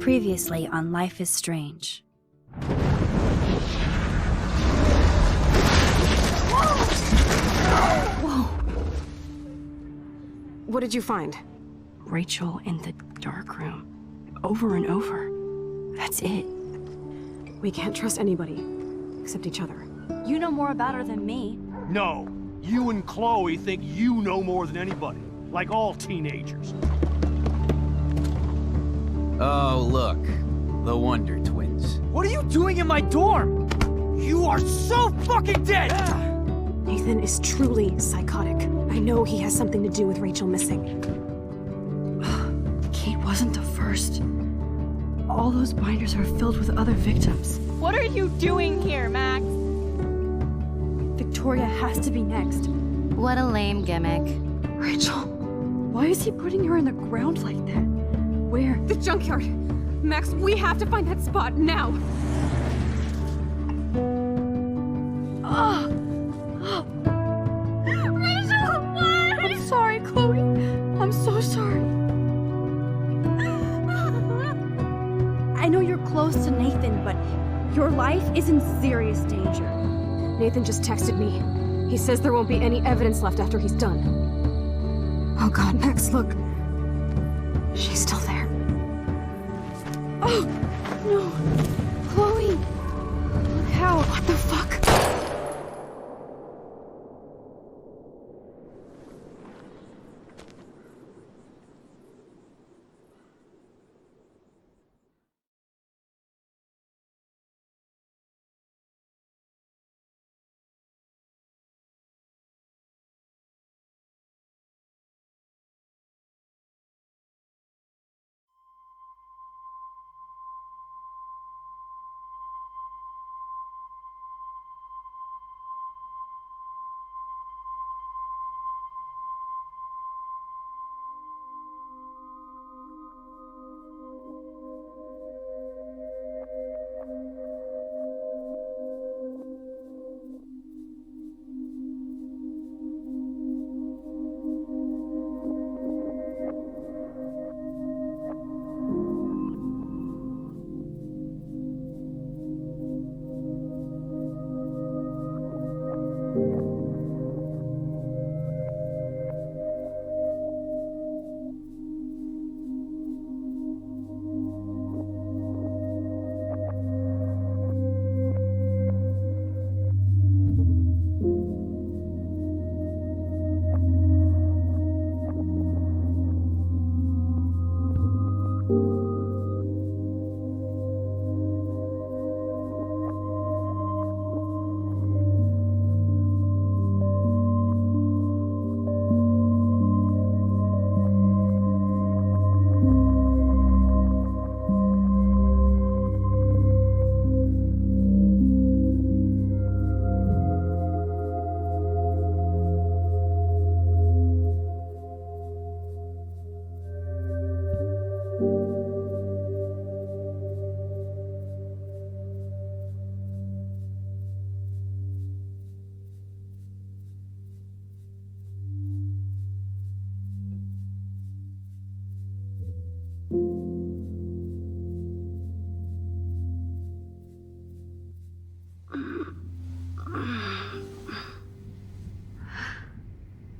Previously on Life is Strange. Whoa! What did you find? Rachel in the dark room. Over and over. That's it. We can't trust anybody, except each other. You know more about her than me. No. You and Chloe think you know more than anybody. Like all teenagers. Oh, look. The Wonder Twins. What are you doing in my dorm? You are so fucking dead! Nathan is truly psychotic. I know he has something to do with Rachel missing. Kate wasn't the first. All those binders are filled with other victims. What are you doing here, Max? Victoria has to be next. What a lame gimmick. Rachel, why is he putting her in the ground like that? Where? The junkyard! Max, we have to find that spot now! Rachel, what? I'm sorry, Chloe. I'm so sorry. I know you're close to Nathan, but your life is in serious danger. Nathan just texted me. He says there won't be any evidence left after he's done. Oh god, Max, look. She's still there. Oh, no. Chloe. Look how. What the fuck?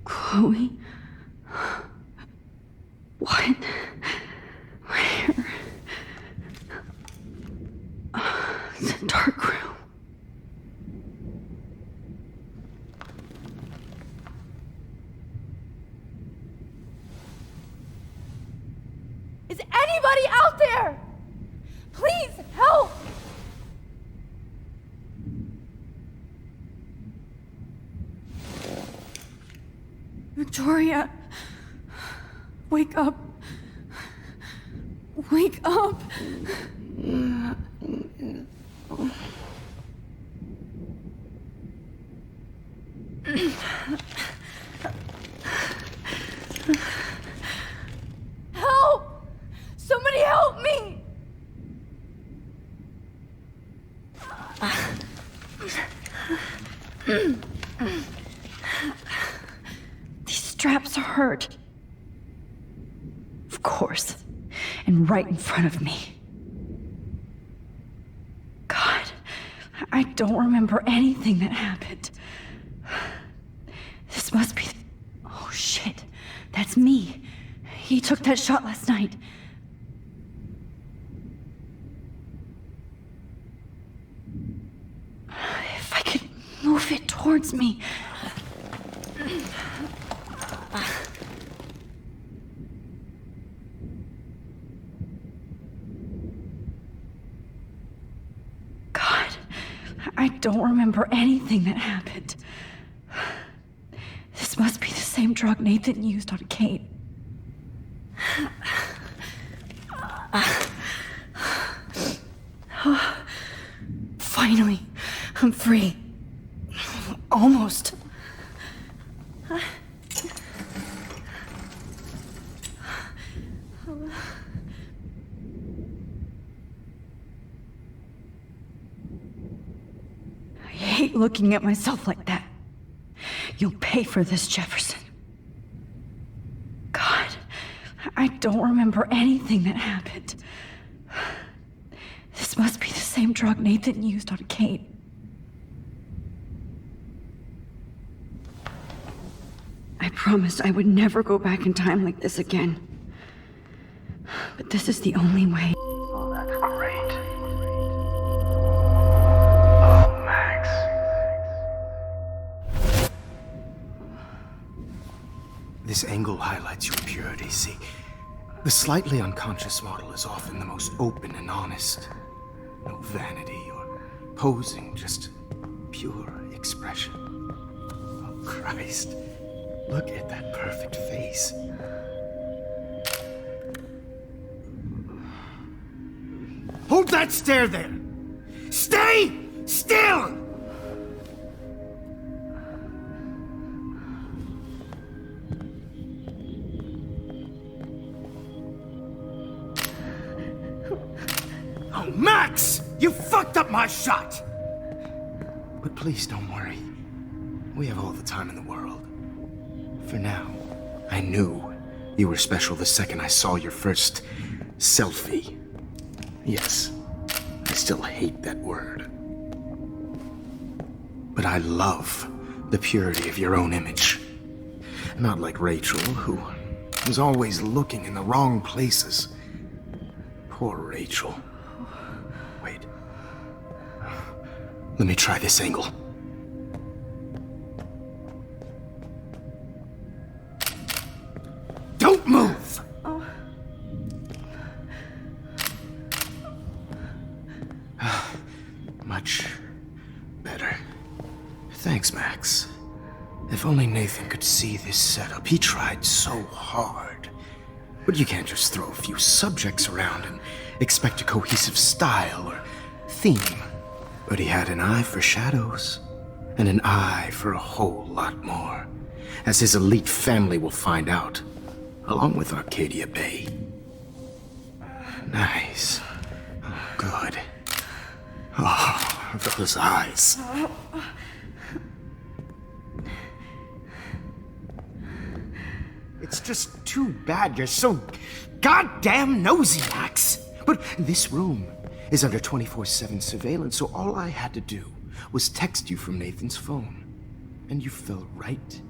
Chloe? What? Where? The dark room. Is anybody out there? Please help! Victoria, wake up. Wake up. Help! Somebody help me! These straps hurt. Of course. And right in front of me. I don't remember anything that happened. This must be... Oh, shit. That's me. He took that shot last night. If I could move it towards me... God, I don't remember anything that happened. This must be the same drug Nathan used on Kate. Finally, I'm free. Almost. I hate looking at myself like that. You'll pay for this, Jefferson. God, I don't remember anything that happened. This must be the same drug Nathan used on Kate. I promised I would never go back in time like this again. But this is the only way. Oh, that's great. Oh, Max. This angle highlights your purity, see? The slightly unconscious model is often the most open and honest. No vanity or posing, just pure expression. Oh, Christ. Look at that perfect face. Hold that stare there! Stay still! Oh, Max! You fucked up my shot! But please don't worry. We have all the time in the world. For now, I knew you were special the second I saw your first selfie. Yes, I still hate that word. But I love the purity of your own image. Not like Rachel, who was always looking in the wrong places. Poor Rachel. Wait. Let me try this angle. Don't move! Much better. Thanks, Max. If only Nathan could see this setup. He tried so hard. But you can't just throw a few subjects around and expect a cohesive style or theme. But he had an eye for shadows, and an eye for a whole lot more, as his elite family will find out, along with Arcadia Bay. Nice. Oh, good. Oh, those eyes. It's just too bad you're so goddamn nosy, Max. But this room is under 24/7 surveillance, so all I had to do was text you from Nathan's phone. And you fell right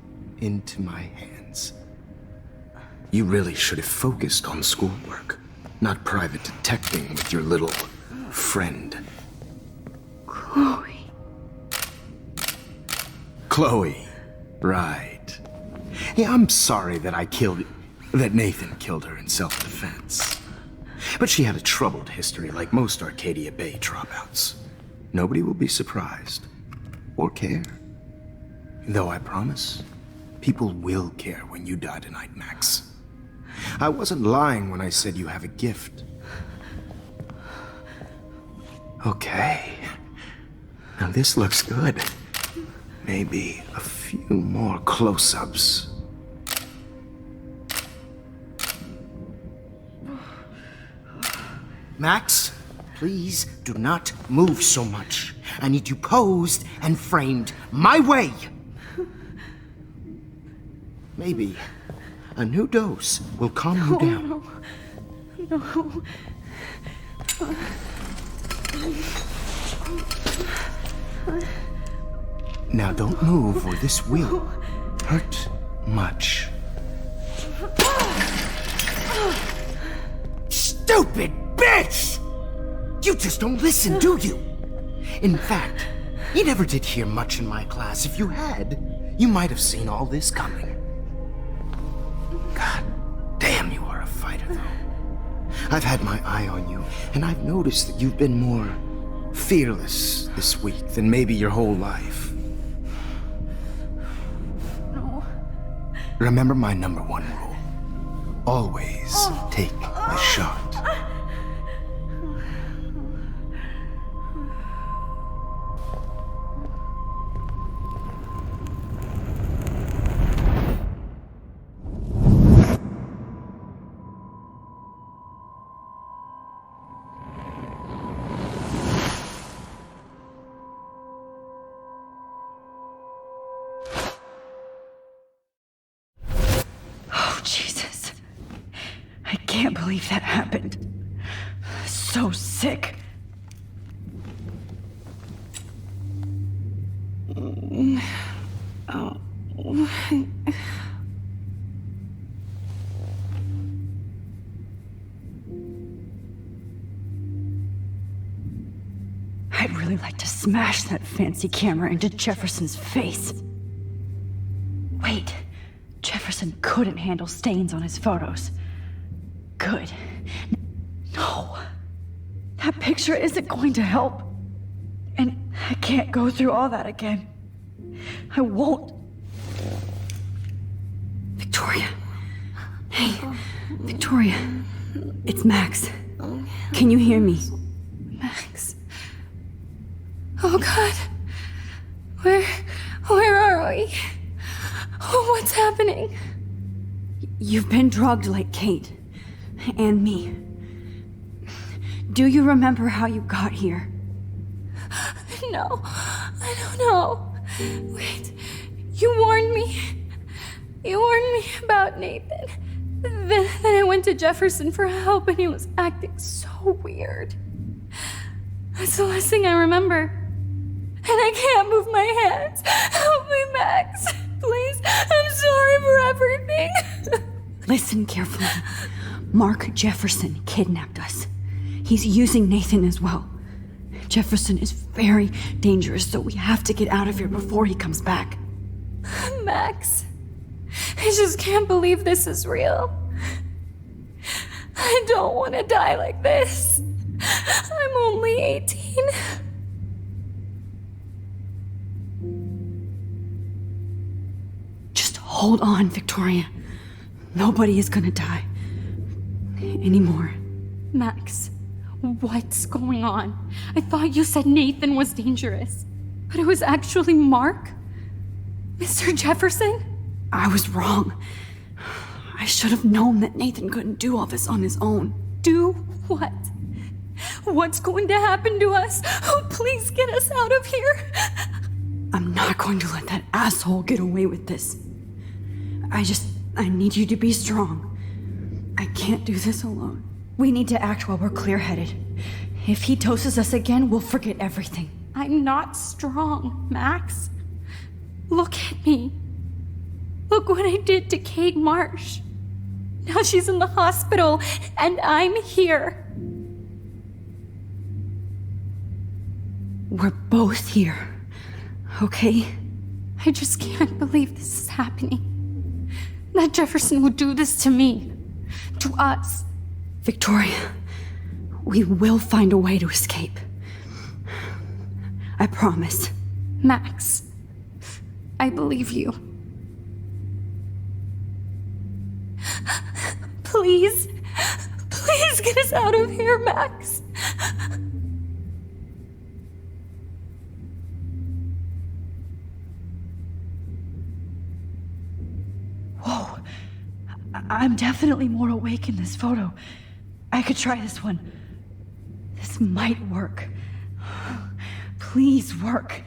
into my hands. You really should have focused on schoolwork, not private detecting with your little friend. Chloe. Chloe. Right. Yeah, I'm sorry that that Nathan killed her in self-defense. But she had a troubled history like most Arcadia Bay dropouts. Nobody will be surprised. Or care. Though I promise, people will care when you die tonight, Max. I wasn't lying when I said you have a gift. Okay. Now this looks good. Maybe a few more close-ups. Max, please do not move so much. I need you posed and framed my way. Maybe a new dose will calm you down. No. Now don't move or this will hurt much. Stupid bitch! You just don't listen, do you? In fact, you never did hear much in my class. If you had, you might have seen all this coming. God damn, you are a fighter, though. I've had my eye on you, and I've noticed that you've been more fearless this week than maybe your whole life. No. Remember my number one rule. Always take a shot. Oh, Jesus. I can't believe that happened. So sick. I'd really like to smash that fancy camera into Jefferson's face. Wait, Jefferson couldn't handle stains on his photos. Good. No. That picture isn't going to help. And I can't go through all that again. I won't. Victoria. Hey, Victoria. It's Max. Can you hear me? Max. Oh God. Where are we? Oh, what's happening? You've been drugged like Kate. And me. Do you remember how you got here? No, I don't know. Wait, you warned me. You warned me about Nathan. Then I went to Jefferson for help and he was acting so weird. That's the last thing I remember. And I can't move my hands. Help me, Max. Please, I'm sorry for everything. Listen carefully. Mark Jefferson kidnapped us. He's using Nathan as well. Jefferson is very dangerous, so we have to get out of here before he comes back. Max, I just can't believe this is real. I don't want to die like this. I'm only 18. Just hold on, Victoria. Nobody is gonna die. Anymore. Max, what's going on? I thought you said Nathan was dangerous, but it was actually Mark? Mr. Jefferson? I was wrong. I should have known that Nathan couldn't do all this on his own. Do what? What's going to happen to us? Oh, please get us out of here. I'm not going to let that asshole get away with this. I need you to be strong. I can't do this alone. We need to act while we're clear-headed. If he doses us again, we'll forget everything. I'm not strong, Max. Look at me. Look what I did to Kate Marsh. Now she's in the hospital, and I'm here. We're both here, okay? I just can't believe this is happening. That Jefferson would do this to me. To us. Victoria, we will find a way to escape. I promise. Max, I believe you. Please, please get us out of here, Max. Whoa. I'm definitely more awake in this photo. I could try this one. This might work. Please work.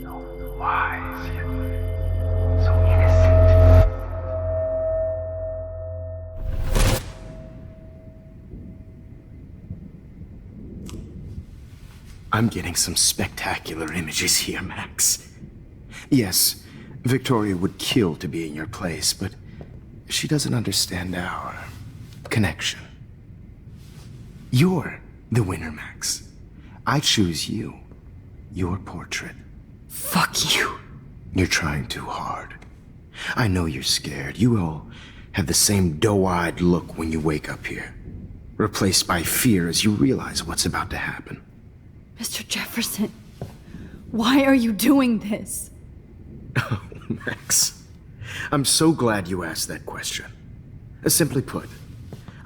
So wise, yet so innocent. I'm getting some spectacular images here, Max. Yes, Victoria would kill to be in your place, but she doesn't understand our connection. You're the winner, Max. I choose you. Your portrait. Fuck you. You're trying too hard. I know you're scared. You all have the same doe-eyed look when you wake up here, replaced by fear as you realize what's about to happen. Mr. Jefferson, why are you doing this? Oh, Max. I'm so glad you asked that question. Simply put,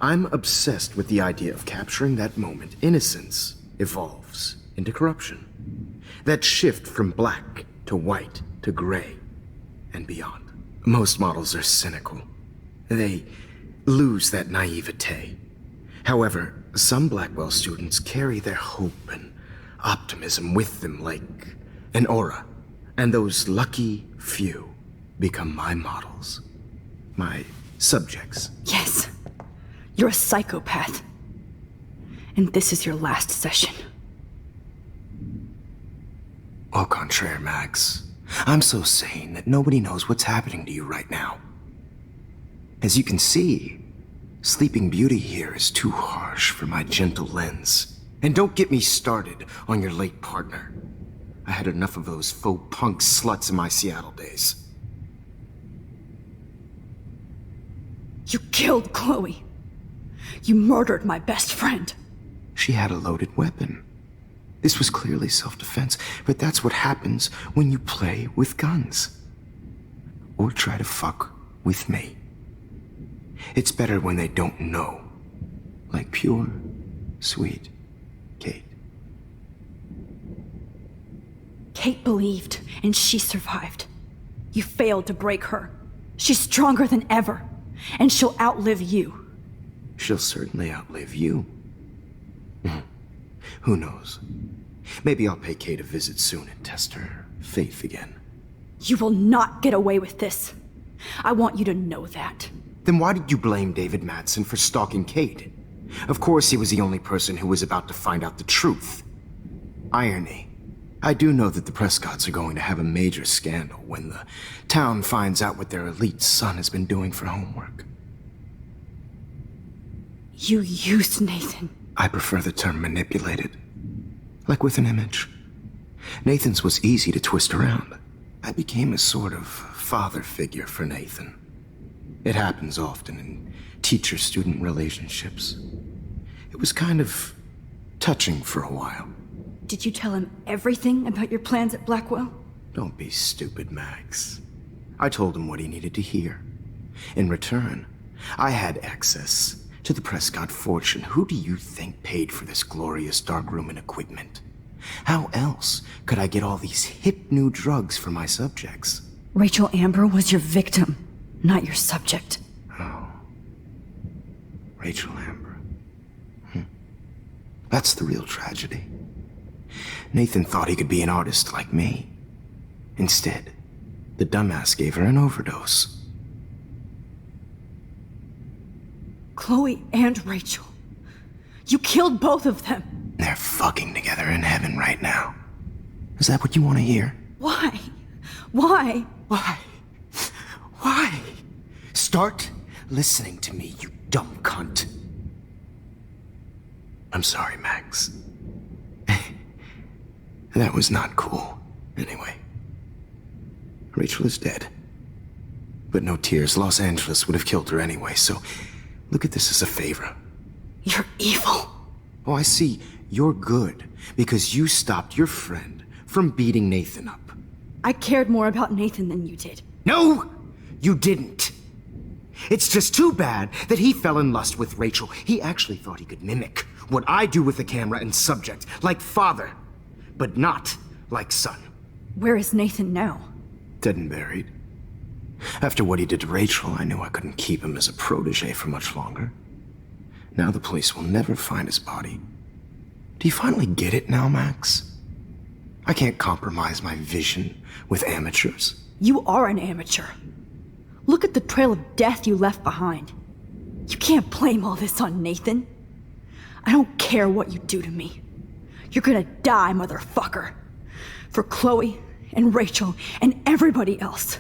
I'm obsessed with the idea of capturing that moment innocence evolves into corruption. That shift from black to white to gray and beyond. Most models are cynical. They lose that naivete. However, some Blackwell students carry their hope and optimism with them like an aura. And those lucky few become my models. My subjects. Yes. You're a psychopath. And this is your last session. Au contraire, Max. I'm so sane that nobody knows what's happening to you right now. As you can see, Sleeping Beauty here is too harsh for my gentle lens. And don't get me started on your late partner. I had enough of those faux punk sluts in my Seattle days. You killed Chloe. You murdered my best friend. She had a loaded weapon. This was clearly self-defense, but that's what happens when you play with guns. Or try to fuck with me. It's better when they don't know. Like pure, sweet Kate. Kate believed, and she survived. You failed to break her. She's stronger than ever, and she'll outlive you. She'll certainly outlive you. Who knows? Maybe I'll pay Kate a visit soon and test her faith again. You will not get away with this. I want you to know that. Then why did you blame David Madsen for stalking Kate? Of course he was the only person who was about to find out the truth. Irony. I do know that the Prescotts are going to have a major scandal when the town finds out what their elite son has been doing for homework. You used Nathan. I prefer the term manipulated. Like with an image. Nathan's was easy to twist around. I became a sort of father figure for Nathan. It happens often in teacher-student relationships. It was kind of touching for a while. Did you tell him everything about your plans at Blackwell? Don't be stupid, Max. I told him what he needed to hear. In return, I had access to the Prescott fortune. Who do you think paid for this glorious darkroom and equipment? How else could I get all these hip new drugs for my subjects? Rachel Amber was your victim, not your subject. Oh. Rachel Amber. That's the real tragedy. Nathan thought he could be an artist like me. Instead, the dumbass gave her an overdose. Chloe and Rachel. You killed both of them. They're fucking together in heaven right now. Is that what you want to hear? Why? Why? Why? Why? Start listening to me, you dumb cunt. I'm sorry, Max. That was not cool. Anyway. Rachel is dead. But no tears. Los Angeles would have killed her anyway, so look at this as a favor. You're evil. Oh, I see. You're good because you stopped your friend from beating Nathan up. I cared more about Nathan than you did. No, you didn't. It's just too bad that he fell in lust with Rachel. He actually thought he could mimic what I do with the camera and subject, like father, but not like son. Where is Nathan now? Dead and buried. After what he did to Rachel, I knew I couldn't keep him as a protege for much longer. Now the police will never find his body. Do you finally get it now, Max? I can't compromise my vision with amateurs. You are an amateur. Look at the trail of death you left behind. You can't blame all this on Nathan. I don't care what you do to me. You're gonna die, motherfucker. For Chloe and Rachel and everybody else.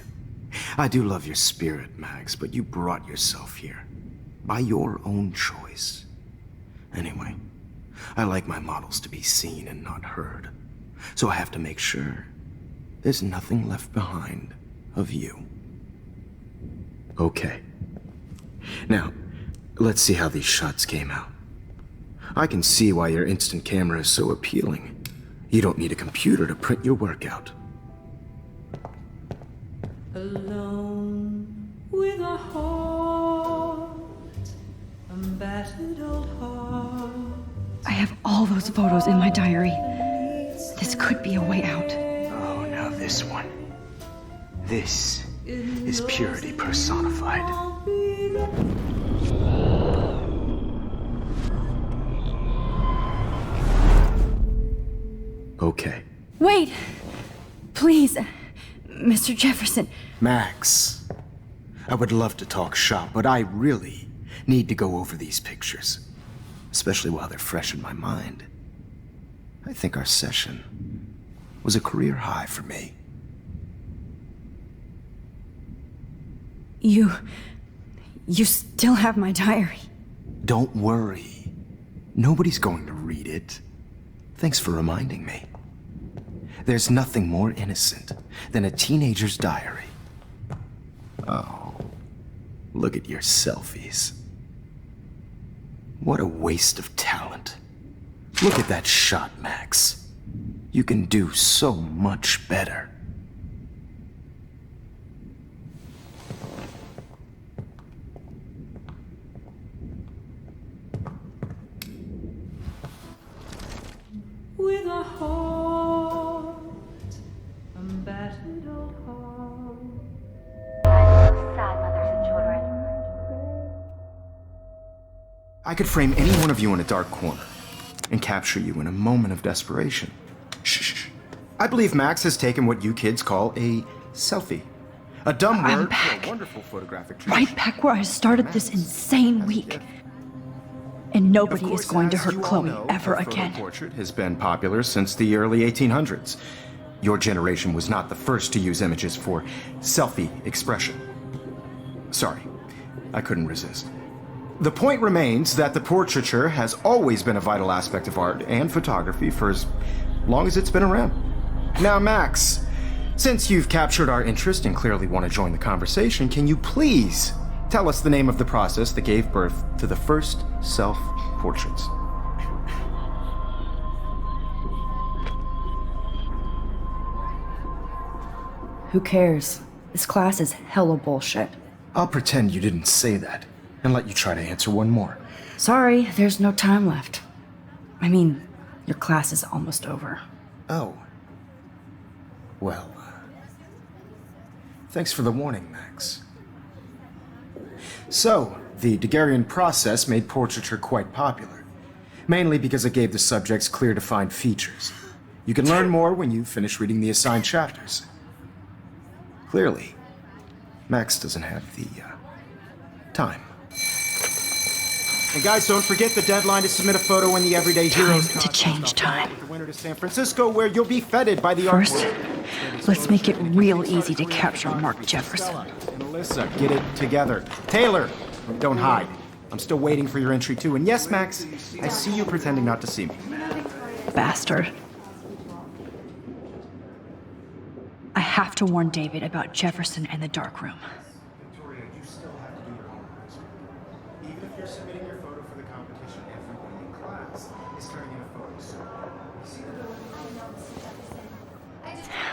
I do love your spirit, Max, but you brought yourself here. By your own choice. Anyway, I like my models to be seen and not heard. So I have to make sure there's nothing left behind of you. Okay. Now, let's see how these shots came out. I can see why your instant camera is so appealing. You don't need a computer to print your work out. Alone with a heart, a battered old heart. I have all those photos in my diary. This could be a way out. Oh, now this one. This is purity personified. Okay. Wait! Please, Mr. Jefferson. Max, I would love to talk shop, but I really need to go over these pictures. Especially while they're fresh in my mind. I think our session was a career high for me. You still have my diary. Don't worry. Nobody's going to read it. Thanks for reminding me. There's nothing more innocent than a teenager's diary. Oh, look at your selfies. What a waste of talent. Look at that shot, Max. You can do so much better. With a heart, a battered old heart. Sad mothers and children. I could frame any one of you in a dark corner and capture you in a moment of desperation. Shh. I believe Max has taken what you kids call a selfie. A dumb I'm word back. for a wonderful photographic tradition. Right back where I started this insane week. And nobody is going to hurt Chloe ever again. The portrait has been popular since the early 1800s. Your generation was not the first to use images for selfie expression. Sorry, I couldn't resist. The point remains that the portraiture has always been a vital aspect of art and photography for as long as it's been around. Now, Max, since you've captured our interest and clearly want to join the conversation, can you please tell us the name of the process that gave birth to the first self-portraits? Who cares? This class is hella bullshit. I'll pretend you didn't say that and let you try to answer one more. Sorry, there's no time left. I mean, your class is almost over. Oh. Well, thanks for the warning, Max. So, the Daguerrean process made portraiture quite popular, mainly because it gave the subjects clear defined features. You can learn more when you finish reading the assigned chapters. Clearly, Max doesn't have the time. And guys, don't forget the deadline to submit a photo in the Everyday Heroes Time to change time. with the winner to San Francisco, where you'll be feted by the First, artwork. let's make it real easy to capture Mark Jefferson. And Alyssa, get it together. Taylor, don't hide. I'm still waiting for your entry too. And yes, Max, I see you pretending not to see me. Bastard. I have to warn David about Jefferson and the dark room. Victoria, you still have to do your homework this week. Even if you're submitting your photo for the competition, everyone in class is turning in a photo. So, see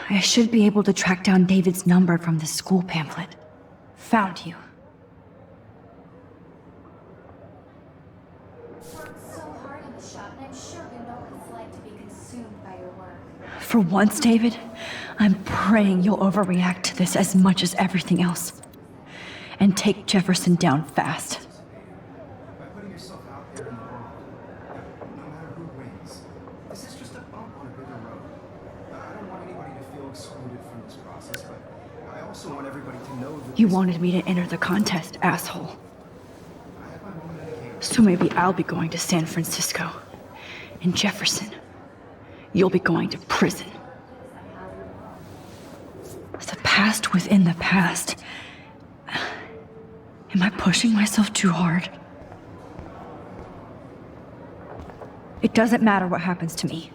I should be able to track down David's number from the school pamphlet. Found you. Worked so hard in the shop, and I'm sure you know what it's like to be consumed by your work. For once, David, I'm praying you'll overreact to this as much as everything else. And take Jefferson down fast. by putting yourself out there in the world, no matter who wins, this is just a bump on a bigger road. I don't want anybody to feel excluded from this process, but I also want everybody to know that You this- wanted me to enter the contest, asshole. I have my moment dedicated. So maybe I'll be going to San Francisco. And Jefferson you'll be going to prison. The past within the past. Am I pushing myself too hard? It doesn't matter what happens to me.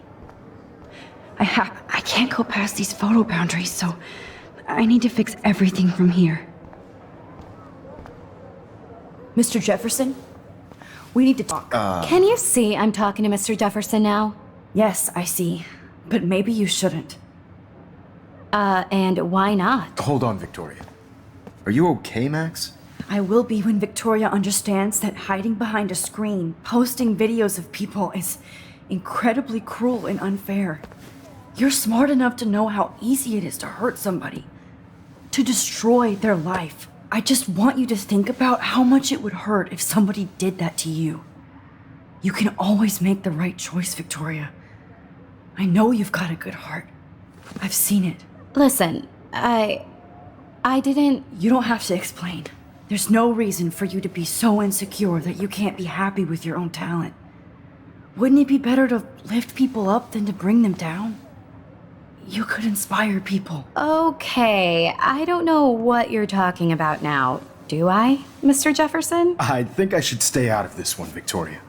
I can't go past these photo boundaries, so I need to fix everything from here. Mr. Jefferson? We need to talk. Can you see I'm talking to Mr. Jefferson now? Yes, I see. But maybe you shouldn't. And why not? Hold on, Victoria. Are you okay, Max? I will be when Victoria understands that hiding behind a screen, posting videos of people is incredibly cruel and unfair. You're smart enough to know how easy it is to hurt somebody, to destroy their life. I just want you to think about how much it would hurt if somebody did that to you. You can always make the right choice, Victoria. I know you've got a good heart. I've seen it. Listen, I didn't... You don't have to explain. There's no reason for you to be so insecure that you can't be happy with your own talent. Wouldn't it be better to lift people up than to bring them down? You could inspire people. Okay, I don't know what you're talking about now. Do I, Mr. Jefferson? I think I should stay out of this one, Victoria.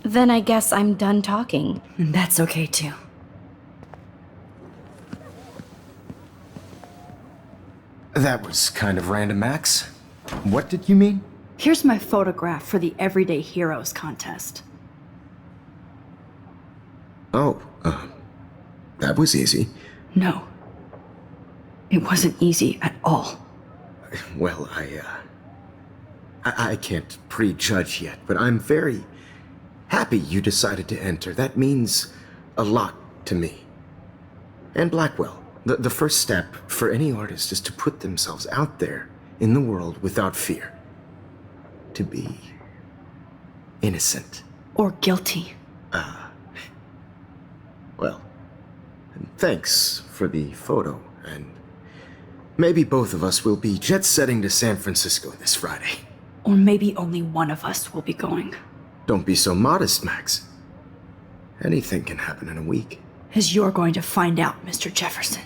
Then I guess I'm done talking. And that's okay too. That was kind of random, Max. What did you mean? Here's my photograph for the Everyday Heroes contest. Oh, that was easy. No. It wasn't easy at all. Well, I can't prejudge yet, but I'm very happy you decided to enter. That means a lot to me. And Blackwell. The first step for any artist is to put themselves out there in the world without fear. To be innocent. Or guilty. Well, thanks for the photo, and maybe both of us will be jet-setting to San Francisco this Friday. Or maybe only one of us will be going. Don't be so modest, Max. Anything can happen in a week. As you're going to find out, Mr. Jefferson.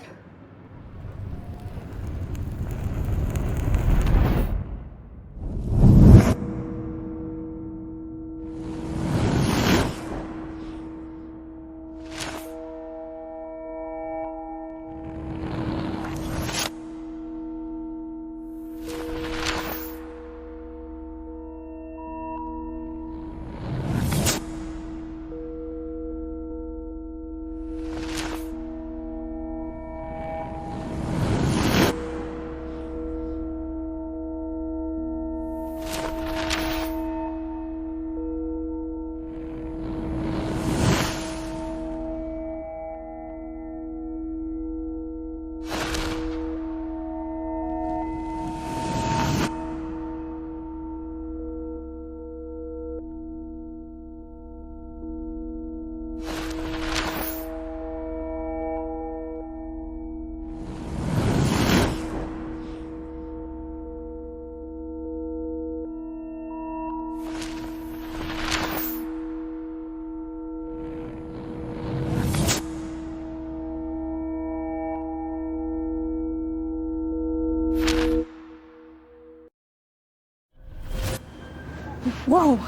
Whoa!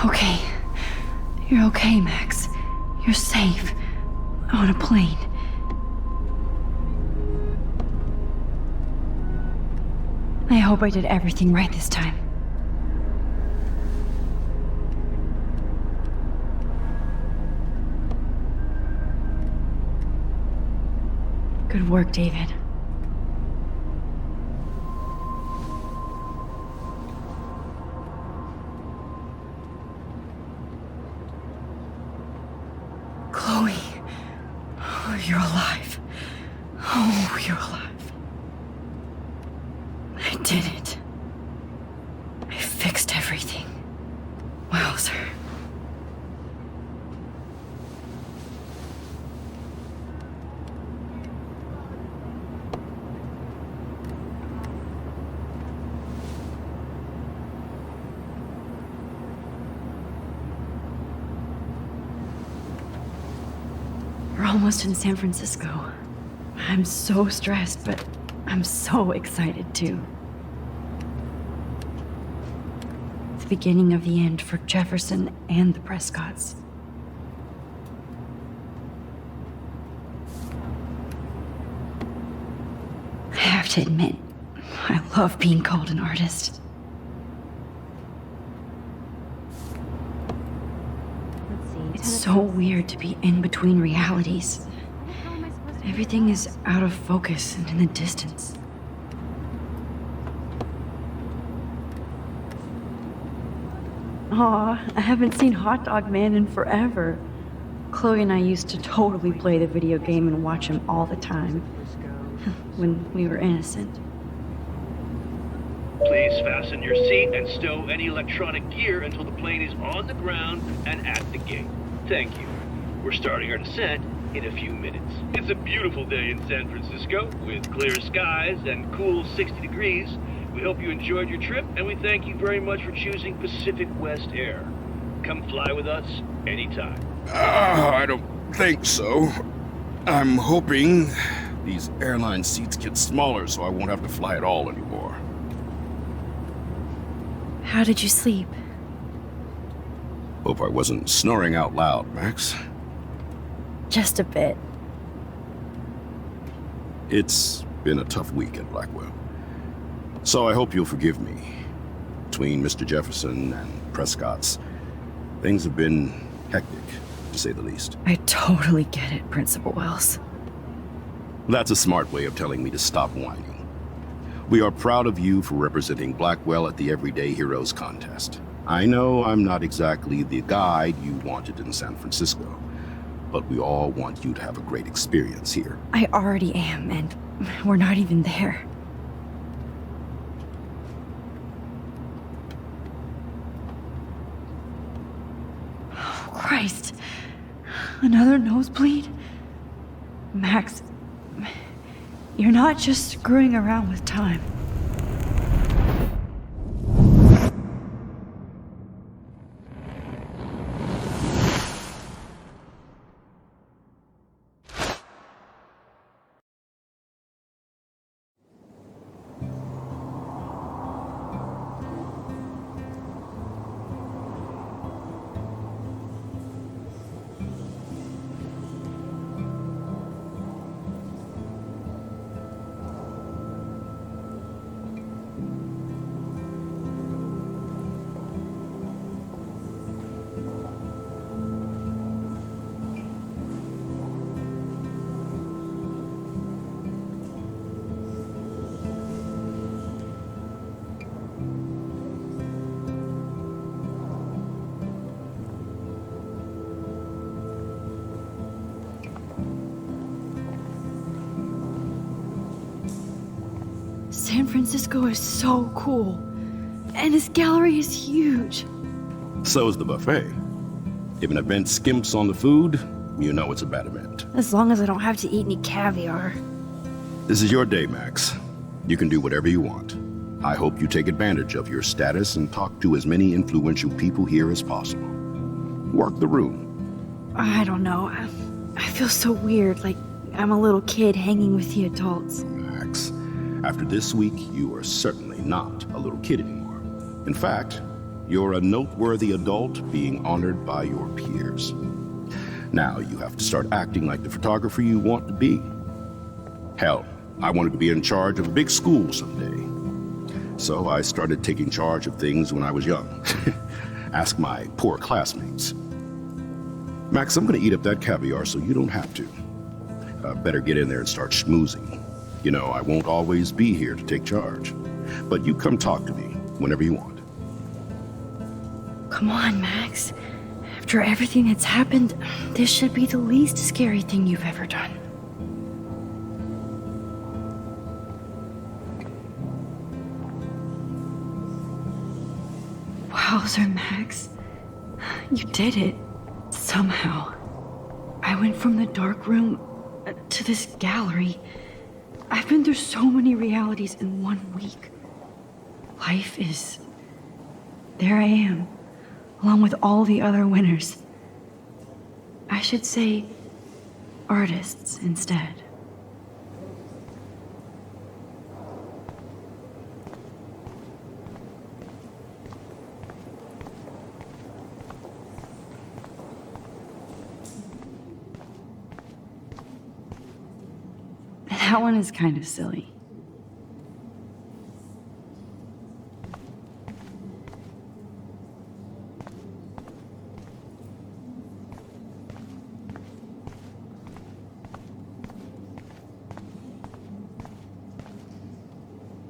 Okay. You're okay, Max. You're safe. On a plane. I hope I did everything right this time. Good work, David. Chloe. Oh, you're alive. Oh, you're alive. I did it. I fixed everything. Wowzer. almost in San Francisco. I'm so stressed, but I'm so excited too. The beginning of the end for Jefferson and the Prescotts. I have to admit, I love being called an artist. It's so weird to be in between realities. Everything is out of focus and in the distance. Aw, I haven't seen Hot Dog Man in forever. Chloe and I used to totally play the video game and watch him all the time. When we were innocent. Please fasten your seat and stow any electronic gear until the plane is on the ground and at the gate. Thank you. We're starting our descent in a few minutes. It's a beautiful day in San Francisco with clear skies and cool 60 degrees. We hope you enjoyed your trip, and we thank you very much for choosing Pacific West Air. Come fly with us anytime. I don't think so. I'm hoping these airline seats get smaller so I won't have to fly at all anymore. How did you sleep? Hope I wasn't snoring out loud, Max. Just a bit. It's been a tough week at Blackwell. So I hope you'll forgive me. Between Mr. Jefferson and Prescott's, things have been hectic, to say the least. I totally get it, Principal Wells. That's a smart way of telling me to stop whining. We are proud of you for representing Blackwell at the Everyday Heroes contest. I know I'm not exactly the guide you wanted in San Francisco, but we all want you to have a great experience here. I already am, and we're not even there. Oh, Christ. Another nosebleed? Max, you're not just screwing around with time. San Francisco is so cool. And his gallery is huge. So is the buffet. If an event skimps on the food, you know it's a bad event. As long as I don't have to eat any caviar. This is your day, Max. You can do whatever you want. I hope you take advantage of your status and talk to as many influential people here as possible. Work the room. I don't know. I feel so weird, like I'm a little kid hanging with the adults. Max, after this week, you are certainly not a little kid anymore. In fact, you're a noteworthy adult being honored by your peers. Now you have to start acting like the photographer you want to be. Hell, I wanted to be in charge of a big school someday. So I started taking charge of things when I was young. Ask my poor classmates. Max, I'm gonna eat up that caviar so you don't have to. Better get in there and start schmoozing. You know, I won't always be here to take charge. But you come talk to me whenever you want. Come on, Max. After everything that's happened, this should be the least scary thing you've ever done. Wowzer, Max. You did it. Somehow. I went from the dark room to this gallery. I've been through so many realities in 1 week. Life is... There I am, along with all the other winners. I should say, artists instead. That one is kind of silly.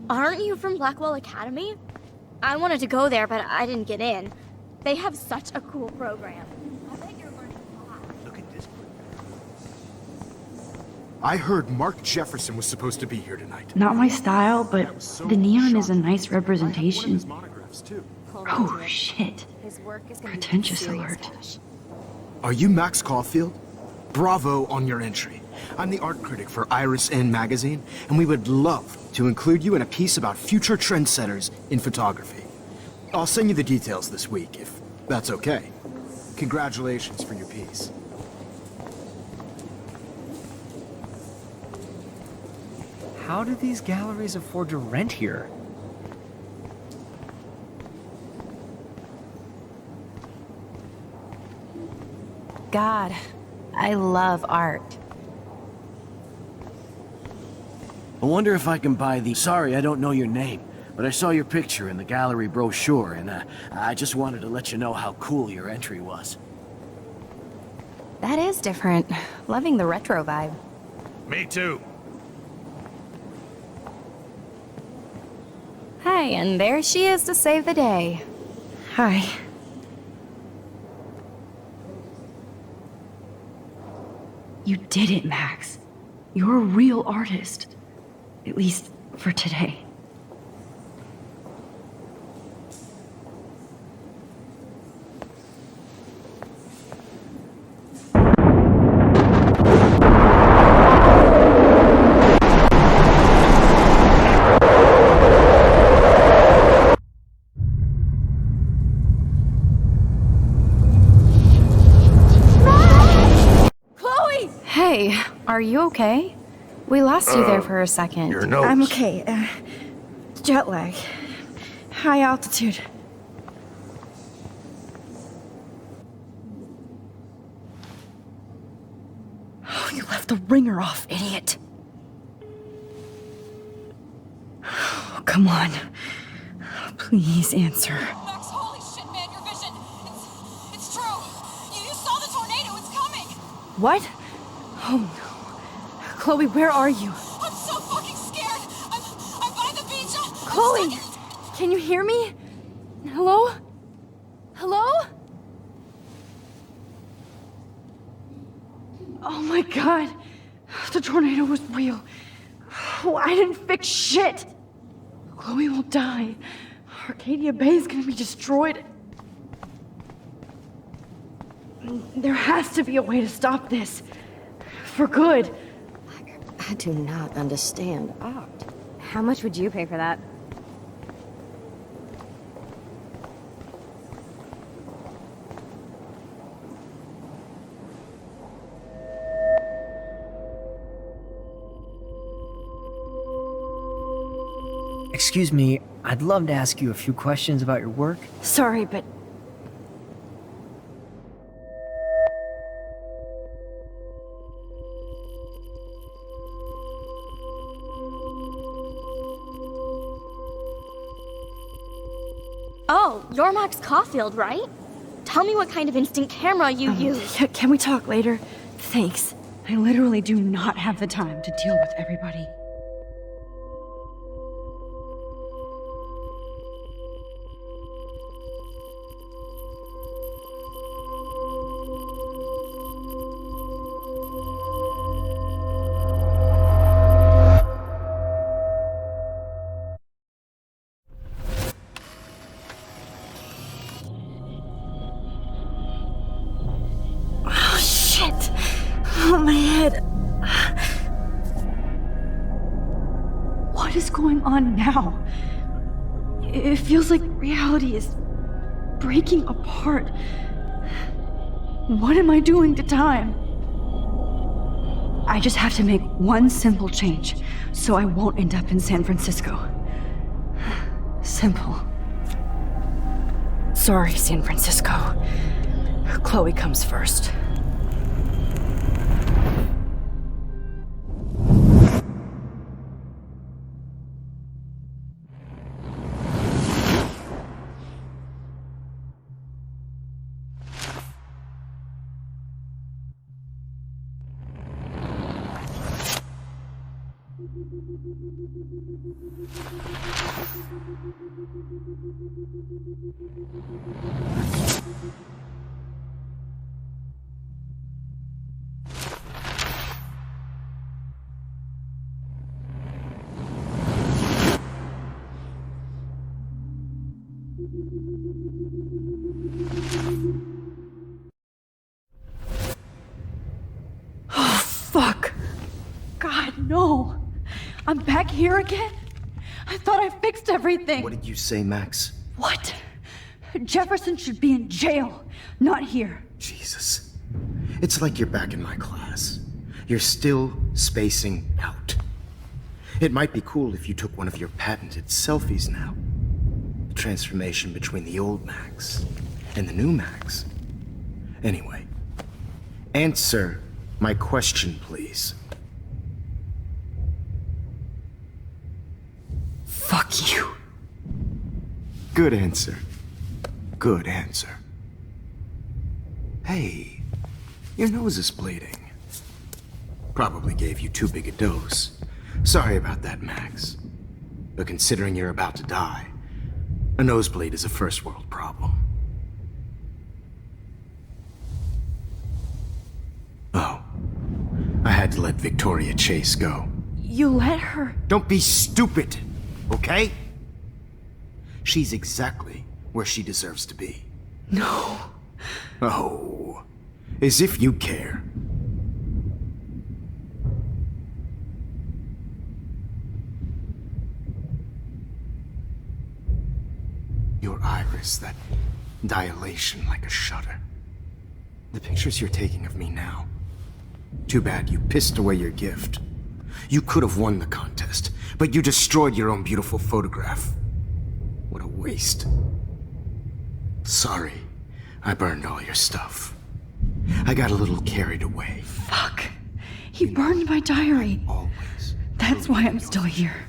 Aren't you from Blackwell Academy? I wanted to go there, but I didn't get in. They have such a cool program. I bet you're learning a lot. Look at this. I heard Mark Jefferson was supposed to be here tonight. Not my style, but the neon is a nice representation. His monographs, too. Oh, shit. His work is gonna Pretentious be serious, alert. Tash. Are you Max Caulfield? Bravo on your entry. I'm the art critic for Iris N magazine, and we would love to include you in a piece about future trendsetters in photography. I'll send you the details this week, if that's okay. Congratulations for your piece. How do these galleries afford to rent here? God, I love art. I wonder if I can buy these. Sorry, I don't know your name, but I saw your picture in the gallery brochure, and I just wanted to let you know how cool your entry was. That is different. Loving the retro vibe. Me too. Hi, and there she is to save the day. Hi. You did it, Max. You're a real artist. At least for today. Chloe! Hey, are you okay? We lost you there for a second. Your nose. I'm okay. Jet lag. High altitude. Oh, you left the ringer off, idiot. Oh, come on. Please answer. Max, holy shit, man, your vision. It's true. You saw the tornado. It's coming. What? Oh no. Chloe, where are you? I'm so fucking scared. I'm by the beach. Chloe! Can you hear me? Hello? Hello? Oh my god. The tornado was real. Oh, I didn't fix shit. Chloe will die. Arcadia Bay is gonna be destroyed. There has to be a way to stop this. For good. I do not understand art. How much would you pay for that? Excuse me, I'd love to ask you a few questions about your work. Sorry, but Oh, you're Max Caulfield, right? Tell me what kind of instant camera you use. Can we talk later? Thanks. I literally do not have the time to deal with everybody. Oh, shit! Oh, my head. What is going on now? It feels like reality is breaking apart. What am I doing to time? I just have to make one simple change, so I won't end up in San Francisco. Simple. Sorry, San Francisco. Chloe comes first. Oh, fuck. God, no. I'm back here again? I thought I fixed everything. What did you say, Max? What? Jefferson should be in jail, not here. Jesus. It's like you're back in my class. You're still spacing out. It might be cool if you took one of your patented selfies now. The transformation between the old Max and the new Max. Anyway, answer my question, please. Fuck you. Good answer. Good answer. Hey, your nose is bleeding. Probably gave you too big a dose. Sorry about that, Max. But considering you're about to die, a nosebleed is a first world problem. Oh, I had to let Victoria Chase go. You let her? Don't be stupid, okay? She's exactly where she deserves to be. No. Oh, as if you care. Your iris, that dilation like a shutter. The pictures you're taking of me now. Too bad you pissed away your gift. You could have won the contest, but you destroyed your own beautiful photograph. What a waste. Sorry, I burned all your stuff. I got a little carried away. Fuck. He burned my diary. Always. That's why I'm still here.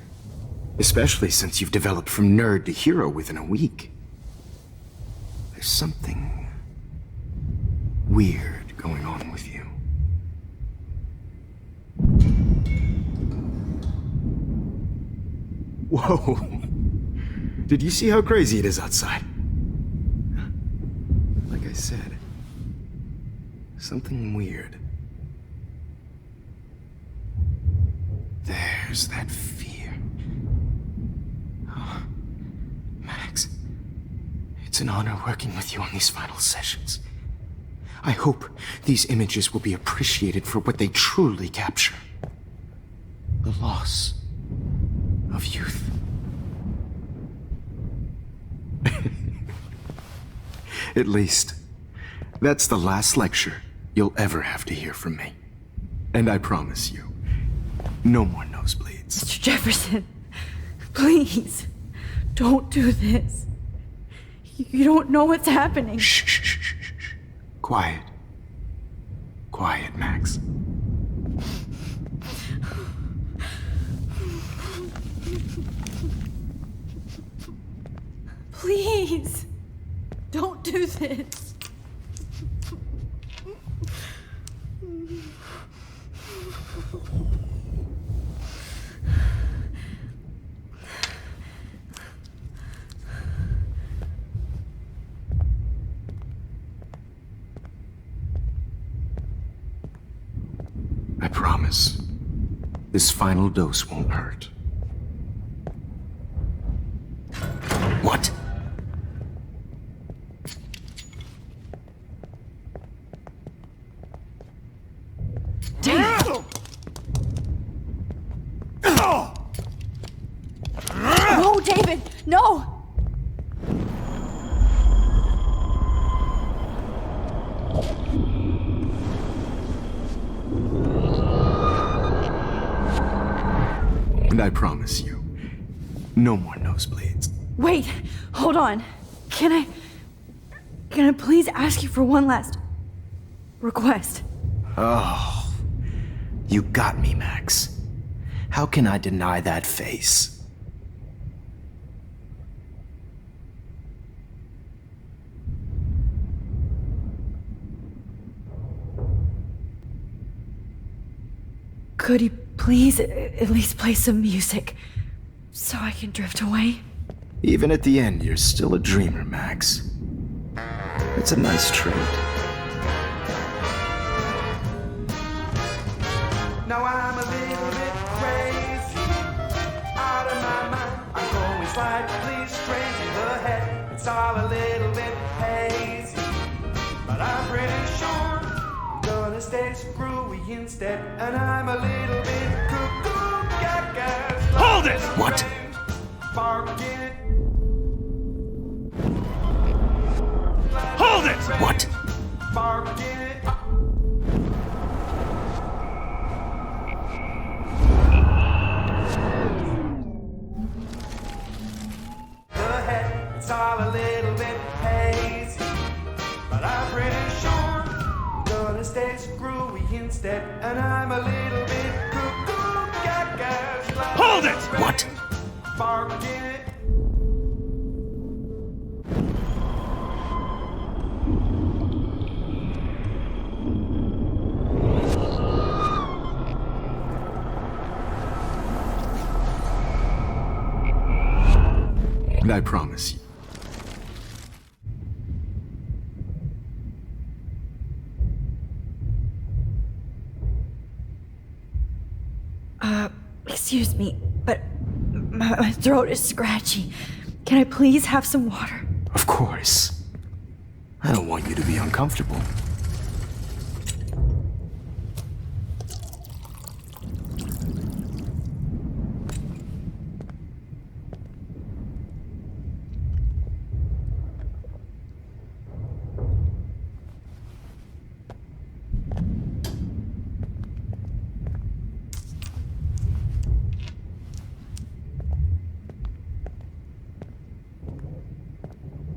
Especially since you've developed from nerd to hero within a week. There's something weird going on with you. Whoa. Did you see how crazy it is outside? Like I said, something weird. There's that fear. Oh, Max, it's an honor working with you on these final sessions. I hope these images will be appreciated for what they truly capture. The loss of youth. At least, that's the last lecture you'll ever have to hear from me. And I promise you, no more nosebleeds. Mr. Jefferson, please, don't do this. You don't know what's happening. Shh, shh, shh, shh, shh. Quiet. Quiet, Max. Please, don't do this. I promise, this final dose won't hurt. What? Damn! No, David, no! I promise you, no more nosebleeds. Wait, hold on. Can I please ask you for one last request? Oh, you got me, Max. How can I deny that face? Could you please at least play some music so I can drift away? Even at the end, you're still a dreamer, Max. It's a nice trait. Now I'm a little bit crazy, out of my mind. I'm going slightly straight to the head. It's all a little bit hazy, but I'm pretty sure I'm gonna stay screwy instead. And I'm a little bit cuckoo, gaga. Hold it! What? Barking. Hold it! What? Barking. It's all a little bit hazy, but I'm pretty sure I'm gonna stay screwy instead. And I'm a little bit cuckoo, gaga. Hold it! What? Barking. And I promise you. Excuse me, but my throat is scratchy. Can I please have some water? Of course. I don't want you to be uncomfortable.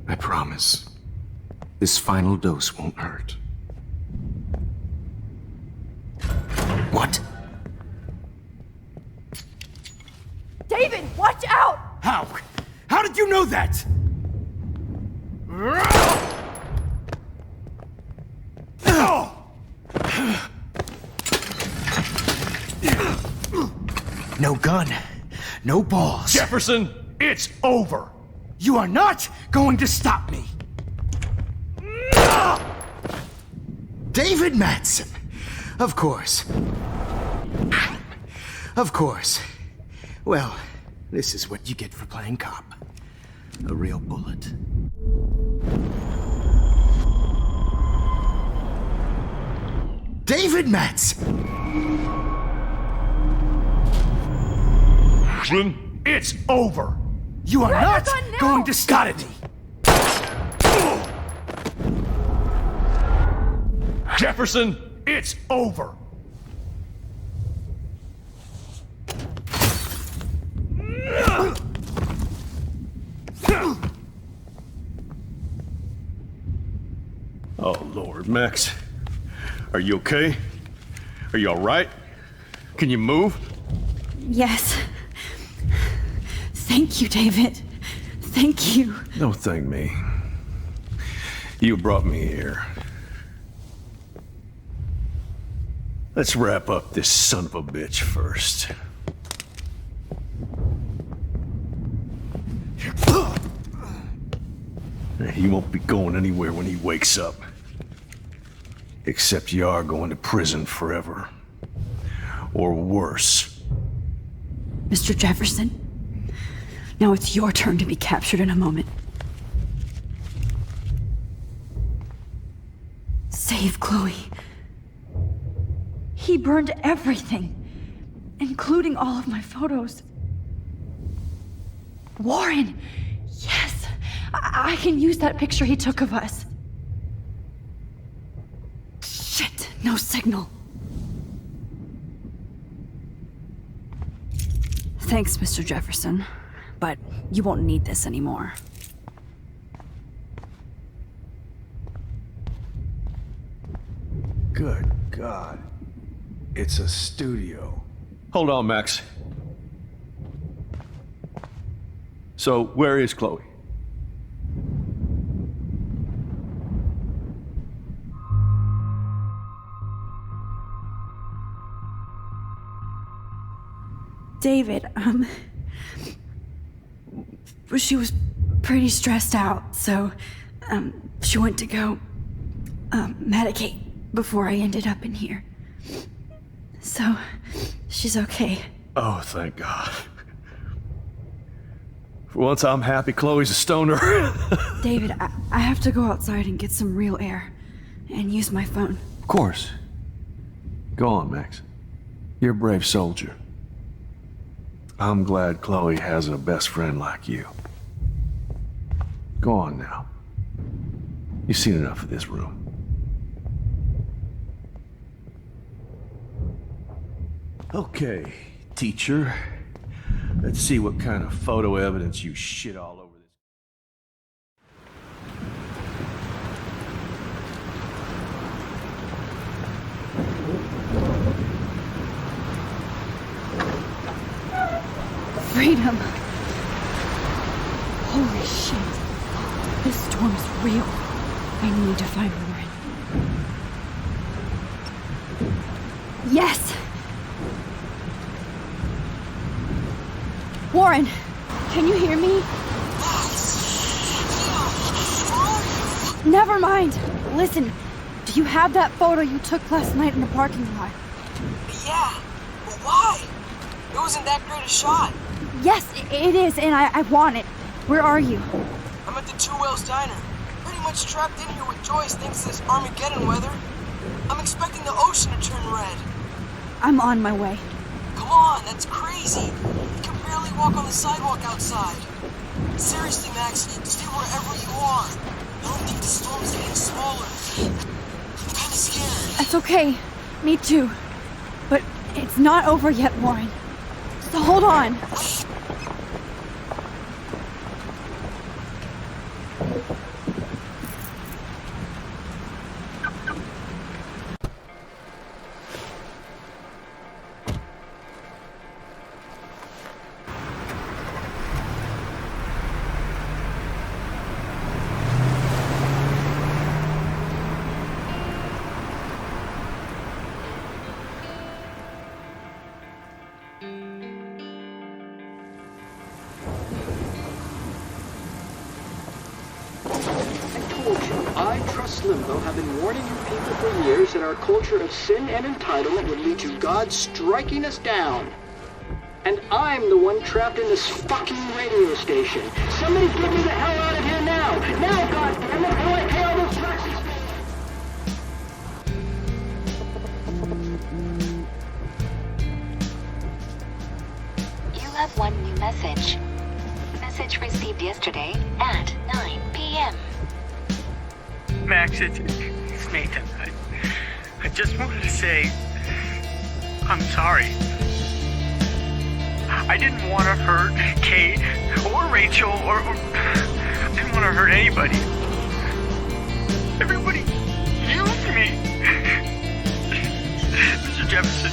I promise. This final dose won't hurt. What? David, watch out! How? How did you know that? No gun. No balls. Jefferson, it's over. You are not going to stop me. David Madsen. Of course. Of course. Well, this is what you get for playing cop. A real bullet. David Madsen. It's over. You are not going to stop me. Jefferson, it's over. Oh, Lord, Max. Are you okay? Are you all right? Can you move? Yes. Thank you, David. Thank you. Don't thank me. You brought me here. Let's wrap up this son of a bitch first. He won't be going anywhere when he wakes up. Except you are going to prison forever. Or worse. Mr. Jefferson, now it's your turn to be captured in a moment. Save Chloe. He burned everything, including all of my photos. Warren! Yes! I can use that picture he took of us. Shit, no signal. Thanks, Mr. Jefferson. But you won't need this anymore. Good God. It's a studio. Hold on, Max. So, where is Chloe? David, she was pretty stressed out, so, she went to go, medicate before I ended up in here. So, she's okay. Oh, thank God. For once I'm happy Chloe's a stoner. David, I have to go outside and get some real air, and use my phone. Of course. Go on, Max. You're a brave soldier. I'm glad Chloe has a best friend like you. Go on now. You've seen enough of this room. Okay, teacher. Let's see what kind of photo evidence you shit all over this. Freedom! Holy shit. This storm is real. I need to find Warren. Yes! Warren, can you hear me? Never mind. Listen, do you have that photo you took last night in the parking lot? Yeah, but why? It wasn't that great a shot. Yes, it is, and I want it. Where are you? I'm at the Two Whales Diner. Pretty much trapped in here with Joyce thanks to this Armageddon weather. I'm expecting the ocean to turn red. I'm on my way. Come on, that's crazy. You can barely walk on the sidewalk outside. Seriously, Max, stay wherever you are. I don't think the storm's getting smaller. I'm kinda scared. It's okay. Me too. But it's not over yet, Warren. So hold on. Limbo have been warning you people for years that our culture of sin and entitlement would lead to God striking us down. And I'm the one trapped in this fucking radio station. Somebody get me the hell out of here now! Now, goddammit, how do I pay all those taxes? You have one new message. Message received yesterday at 9 p.m. Max, it's Nathan. I just wanted to say, I'm sorry. I didn't want to hurt Kate or Rachel or I didn't want to hurt anybody. Everybody used me. Mr. Jefferson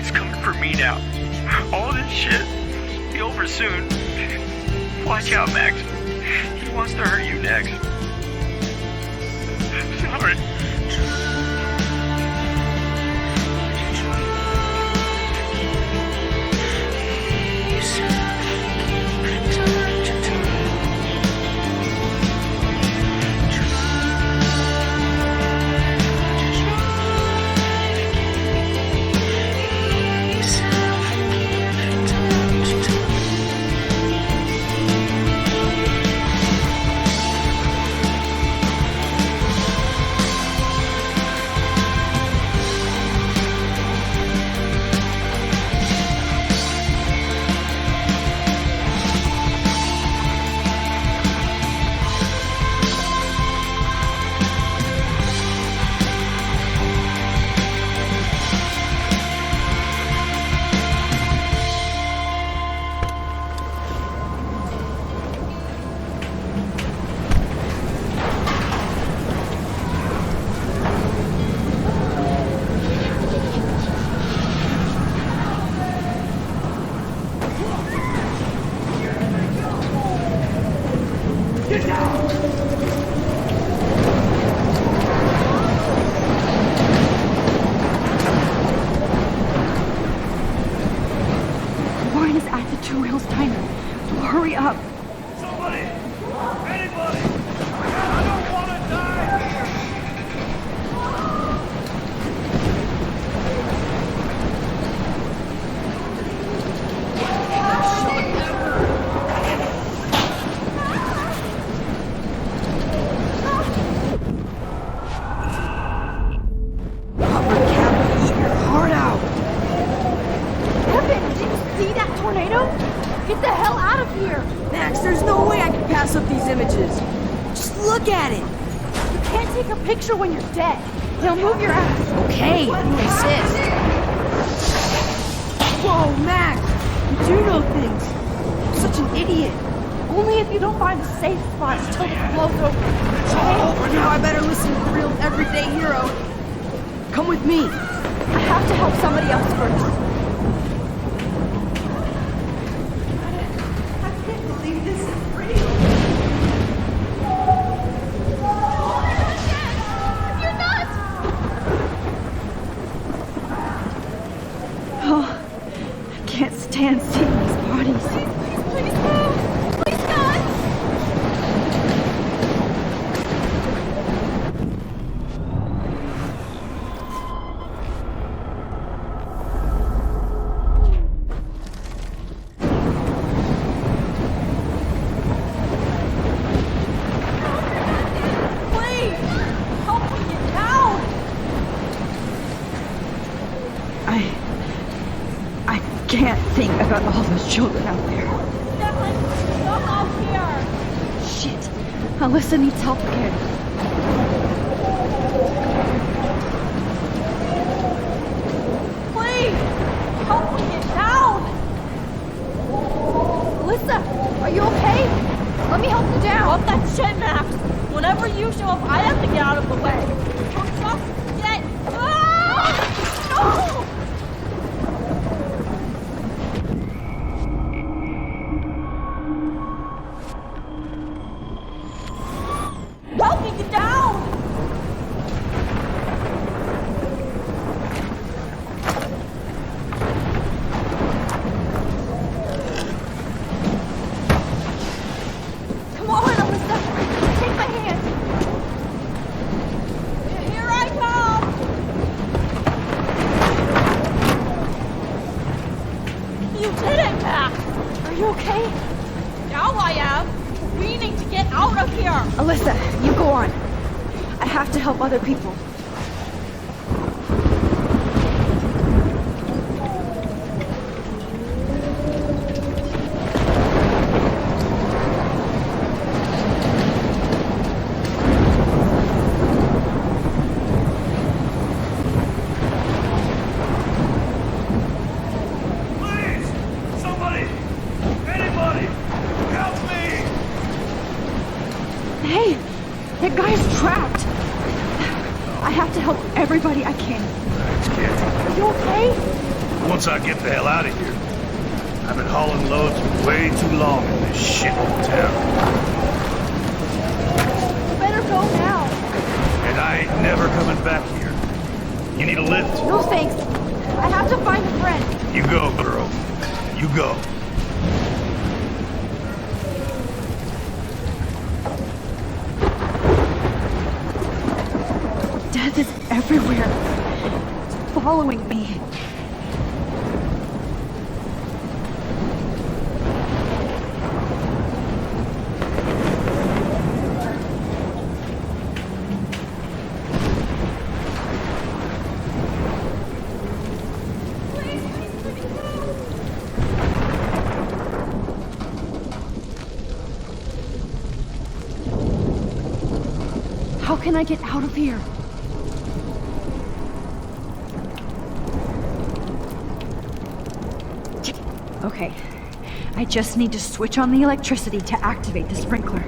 is coming for me now. All this shit will be over soon. Watch out, Max. He wants to hurt you next. Sorry. can't take a picture when you're dead. Now move your ass. Okay, you insist. Whoa, Max! You do know things. You're such an idiot. Only if you don't find a safe spot until the flow's over. Okay? Now I better listen to the real everyday hero. Come with me. I have to help somebody else first. I can't believe this is real. You're not! Oh, I can't stand seeing these bodies. Please no! Please God! Please! Help me get down! I can't think about all those children out there. Devlin, look up here! Shit. Alyssa needs help again. Please! Help me get down! Alyssa, are you okay? Let me help you down. Fuck that shit, Max! Whenever you show up, I have to get out of the way. Just get... Ah! No! Help me get down! Come on, Alyssa. Take my hand. Here I come! You did it, Max! Are you okay? Now I am! We need to get out of here! Alyssa, you go on. I have to help other people. Please! Somebody! Anybody! Help me! Hey, that guy's trapped. I have to help everybody I can. Thanks, kid. Are you okay? Once I get the hell out of here. I've been hauling loads for way too long in this shithole town. You better go now. And I ain't never coming back here. You need a lift? No thanks. I have to find a friend. You go, girl. You go. Death is everywhere. It's following me. How can I get out of here? Okay. I just need to switch on the electricity to activate the sprinkler.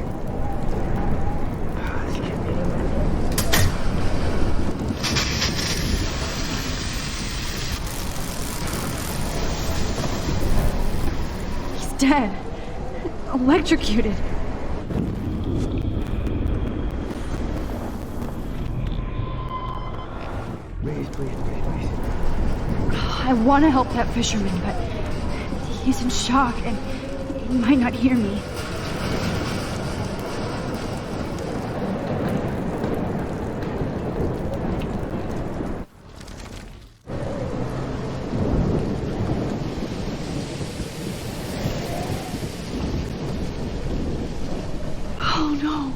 He's dead. Electrocuted. I want to help that fisherman, but he's in shock and he might not hear me. Oh no.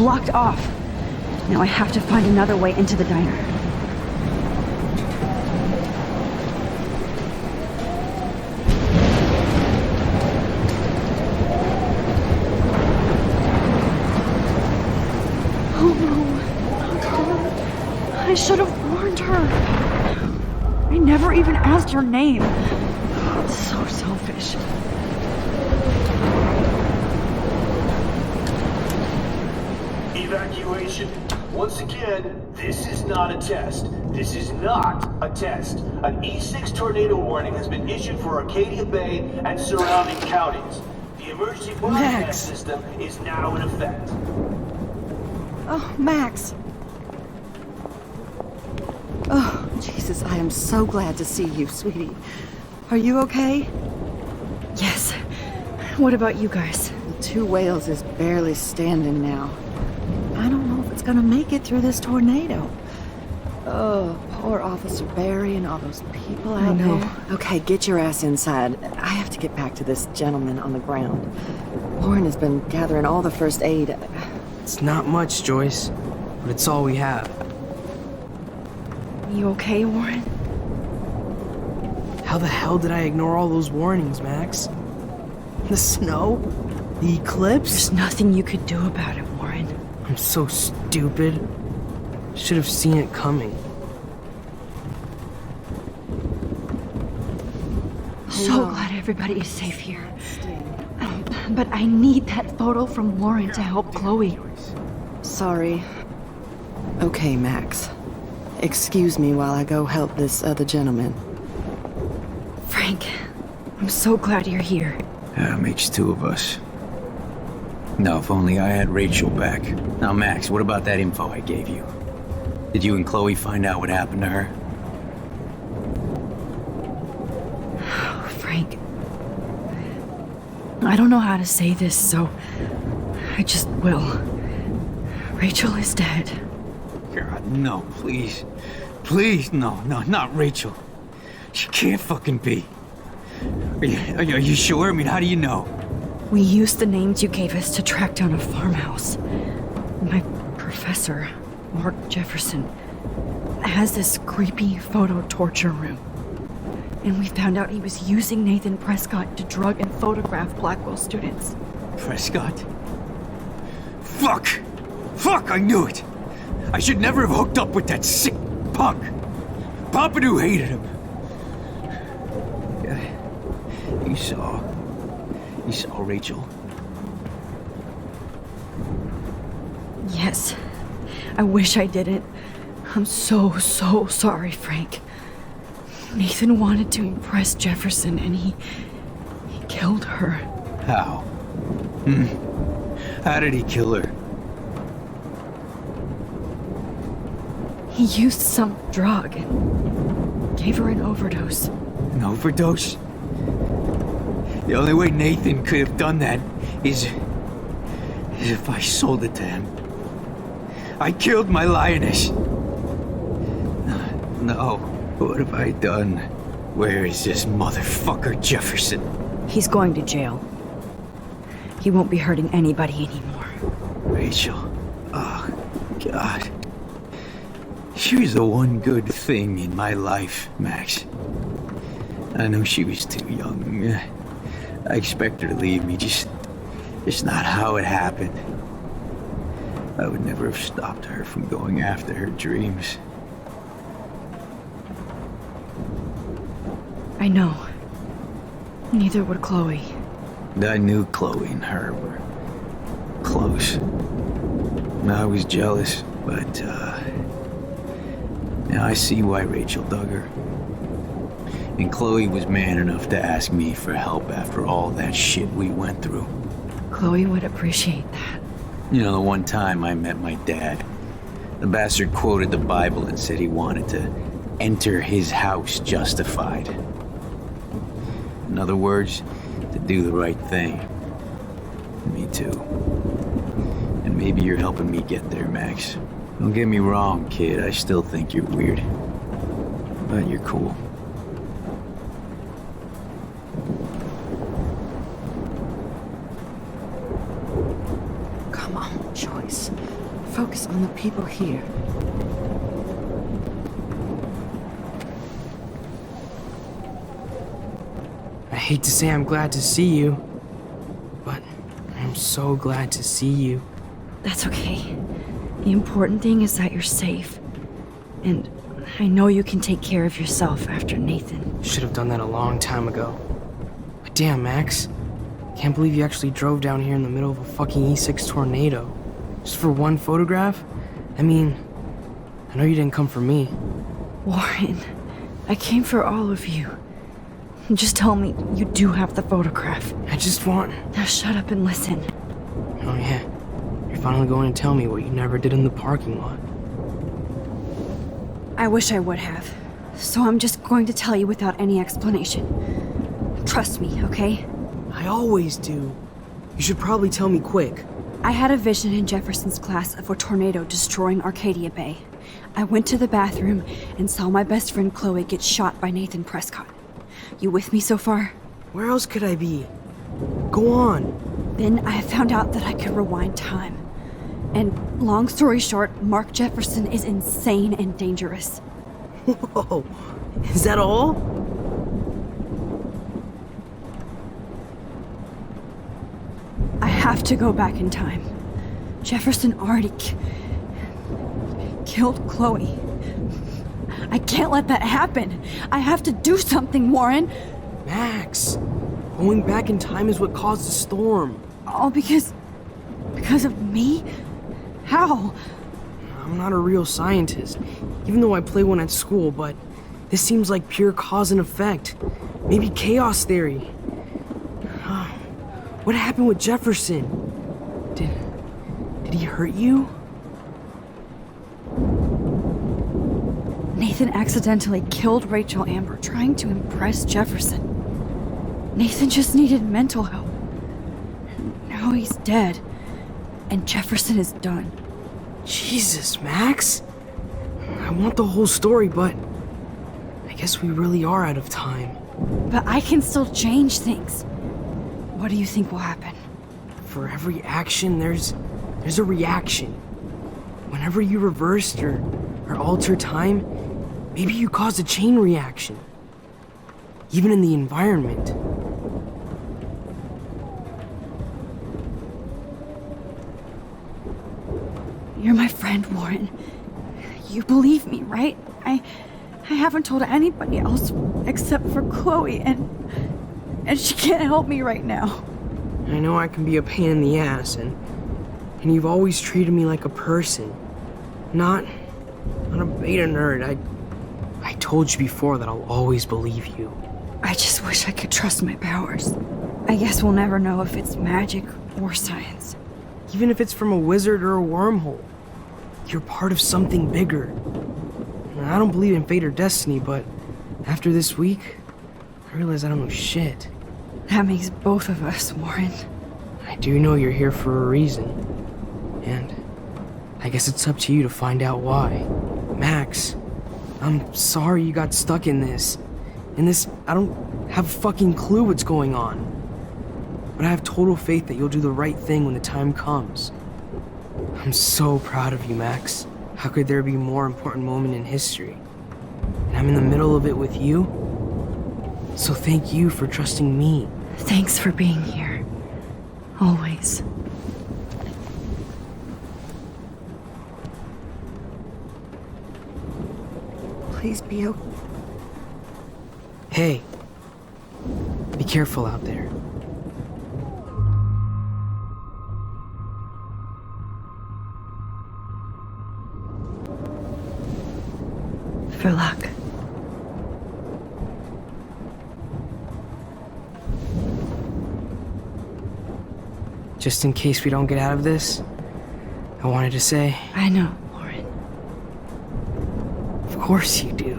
blocked off. Now I have to find another way into the diner. Oh no, not her. I should have warned her. I never even asked her name. So selfish. Evacuation. Once again, this is not a test. This is not a test. An E6 tornado warning has been issued for Arcadia Bay and surrounding counties. The emergency broadcast system is now in effect. Oh, Max. Oh, Jesus, I am so glad to see you, sweetie. Are you okay? Yes. What about you guys? The Two Whales is barely standing now. I don't know if it's gonna make it through this tornado. Oh, poor Officer Barry and all those people out there. Okay, get your ass inside. I have to get back to this gentleman on the ground. Warren has been gathering all the first aid. It's not much, Joyce, but it's all we have. You okay, Warren? How the hell did I ignore all those warnings, Max? The snow? The eclipse? There's nothing you could do about it, Warren. I'm so stupid. Should have seen it coming. So glad everybody is safe here. But I need that photo from Warren to help Chloe. Sorry. Okay, Max. Excuse me while I go help this other gentleman. Frank, I'm so glad you're here. Yeah, makes two of us. No, if only I had Rachel back. Now, Max, what about that info I gave you? Did you and Chloe find out what happened to her? Oh, Frank. I don't know how to say this, so I just will. Rachel is dead. God, no, please. Please, no, not Rachel. She can't fucking be. Are you sure? I mean, how do you know? We used the names you gave us to track down a farmhouse. My professor, Mark Jefferson, has this creepy photo torture room. And we found out he was using Nathan Prescott to drug and photograph Blackwell students. Prescott? Fuck! Fuck, I knew it! I should never have hooked up with that sick punk! Pompidou hated him! You saw Rachel? Yes. I wish I didn't. I'm so sorry, Frank. Nathan wanted to impress Jefferson and he killed her. How? How did he kill her? He used some drug and gave her an overdose. An overdose? The only way Nathan could have done that is if I sold it to him. I killed my lioness. No, what have I done? Where is this motherfucker Jefferson? He's going to jail. He won't be hurting anybody anymore. Rachel. Oh, God. She was the one good thing in my life, Max. I know she was too young. I expect her to leave me, just not how it happened. I would never have stopped her from going after her dreams. I know. Neither would Chloe. I knew Chloe and her were close. I was jealous, but now I see why Rachel dug her. And Chloe was man enough to ask me for help after all that shit we went through. Chloe would appreciate that. You know, the one time I met my dad, the bastard quoted the Bible and said he wanted to enter his house justified. In other words, to do the right thing. Me too. And maybe you're helping me get there, Max. Don't get me wrong, kid, I still think you're weird. But you're cool. Come on, Joyce. focus on the people here. I hate to say I'm glad to see you, but I'm so glad to see you. That's okay. The important thing is that you're safe. And I know you can take care of yourself after Nathan. Should have done that a long time ago. But damn, Max. Can't believe you actually drove down here in the middle of a fucking E6 tornado. Just for one photograph? I mean, I know you didn't come for me. Warren, I came for all of you. Just tell me you do have the photograph. I just want... Now shut up and listen. Oh yeah, you're finally going to tell me what you never did in the parking lot. I wish I would have. So I'm just going to tell you without any explanation. Trust me, okay? I always do. You should probably tell me quick. I had a vision in Jefferson's class of a tornado destroying Arcadia Bay. I went to the bathroom and saw my best friend Chloe get shot by Nathan Prescott. You with me so far? Where else could I be? Go on. Then I found out that I could rewind time. And long story short, Mark Jefferson is insane and dangerous. Whoa, is that all? I have to go back in time. Jefferson already killed Chloe. I can't let that happen. I have to do something, Warren. Max, going back in time is what caused the storm. All because of me? How? I'm not a real scientist, even though I play one at school, but this seems like pure cause and effect. Maybe chaos theory. What happened with Jefferson? Did he hurt you? Nathan accidentally killed Rachel Amber trying to impress Jefferson. Nathan just needed mental help. Now he's dead, and Jefferson is done. Jesus, Max. I want the whole story, but I guess we really are out of time. But I can still change things. What do you think will happen? For every action, there's a reaction. Whenever you reversed or alter time, maybe you caused a chain reaction. Even in the environment. You're my friend, Warren. You believe me, right? I haven't told anybody else except for Chloe, and she can't help me right now. I know I can be a pain in the ass, and you've always treated me like a person. Not a beta nerd. I told you before that I'll always believe you. I just wish I could trust my powers. I guess we'll never know if it's magic or science. Even if it's from a wizard or a wormhole. You're part of something bigger. I don't believe in fate or destiny, but after this week, I realize I don't know shit. That makes both of us, Warren. I do know you're here for a reason. And I guess it's up to you to find out why. Max, I'm sorry you got stuck in this. I don't have a fucking clue what's going on. But I have total faith that you'll do the right thing when the time comes. I'm so proud of you, Max. How could there be a more important moment in history? And I'm in the middle of it with you. So thank you for trusting me. Thanks for being here. Always. Please be okay. Hey, be careful out there. For luck. Just in case we don't get out of this, I wanted to say... I know, Warren. Of course you do.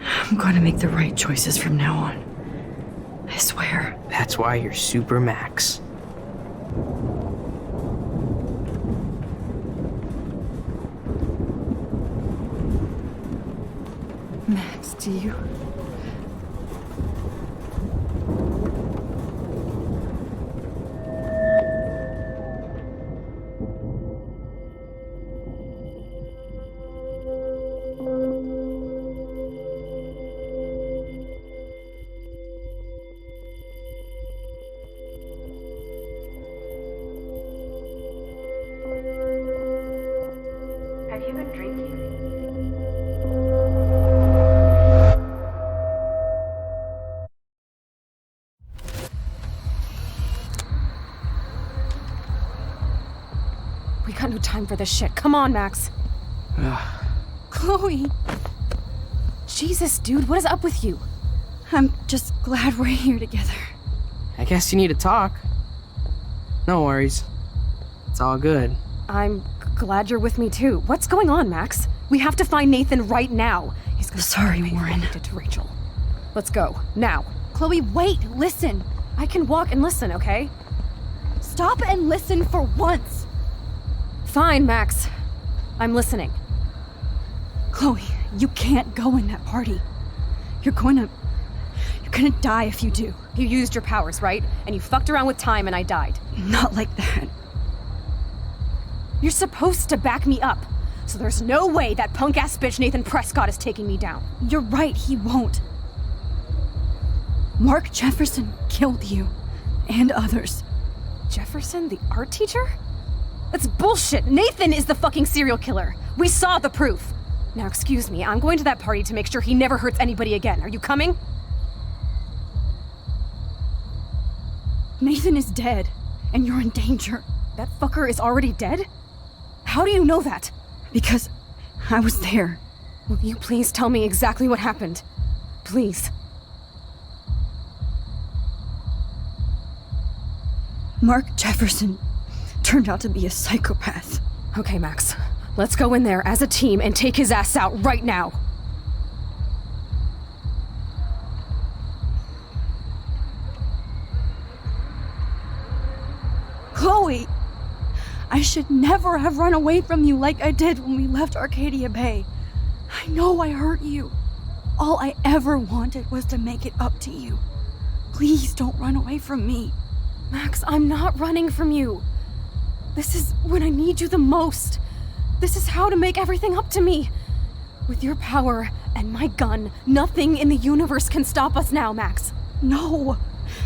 I'm going to make the right choices from now on. I swear. That's why you're Super Max. Max, do you... got no time for this shit. Come on, Max. Chloe! Jesus, dude, what is up with you? I'm just glad we're here together. I guess you need to talk. No worries. It's all good. I'm glad you're with me too. What's going on, Max? We have to find Nathan right now. He's gonna Sorry, Warren. Did to Rachel. Let's go now. Chloe, wait! Listen! I can walk and listen, okay? Stop and listen for once! Fine, Max. I'm listening. Chloe, you can't go in that party. You're gonna die if you do. You used your powers, right? And you fucked around with time and I died. Not like that. You're supposed to back me up. So there's no way that punk-ass bitch Nathan Prescott is taking me down. You're right, he won't. Mark Jefferson killed you. And others. Jefferson, the art teacher? That's bullshit. Nathan is the fucking serial killer. We saw the proof. Now, excuse me, I'm going to that party to make sure he never hurts anybody again. Are you coming? Nathan is dead, and you're in danger. That fucker is already dead? How do you know that? Because I was there. Will you please tell me exactly what happened? Please. Mark Jefferson turned out to be a psychopath. Okay, Max. Let's go in there as a team and take his ass out right now. Chloe! I should never have run away from you like I did when we left Arcadia Bay. I know I hurt you. All I ever wanted was to make it up to you. Please don't run away from me. Max, I'm not running from you. This is when I need you the most. This is how to make everything up to me. With your power and my gun, nothing in the universe can stop us now, Max. No,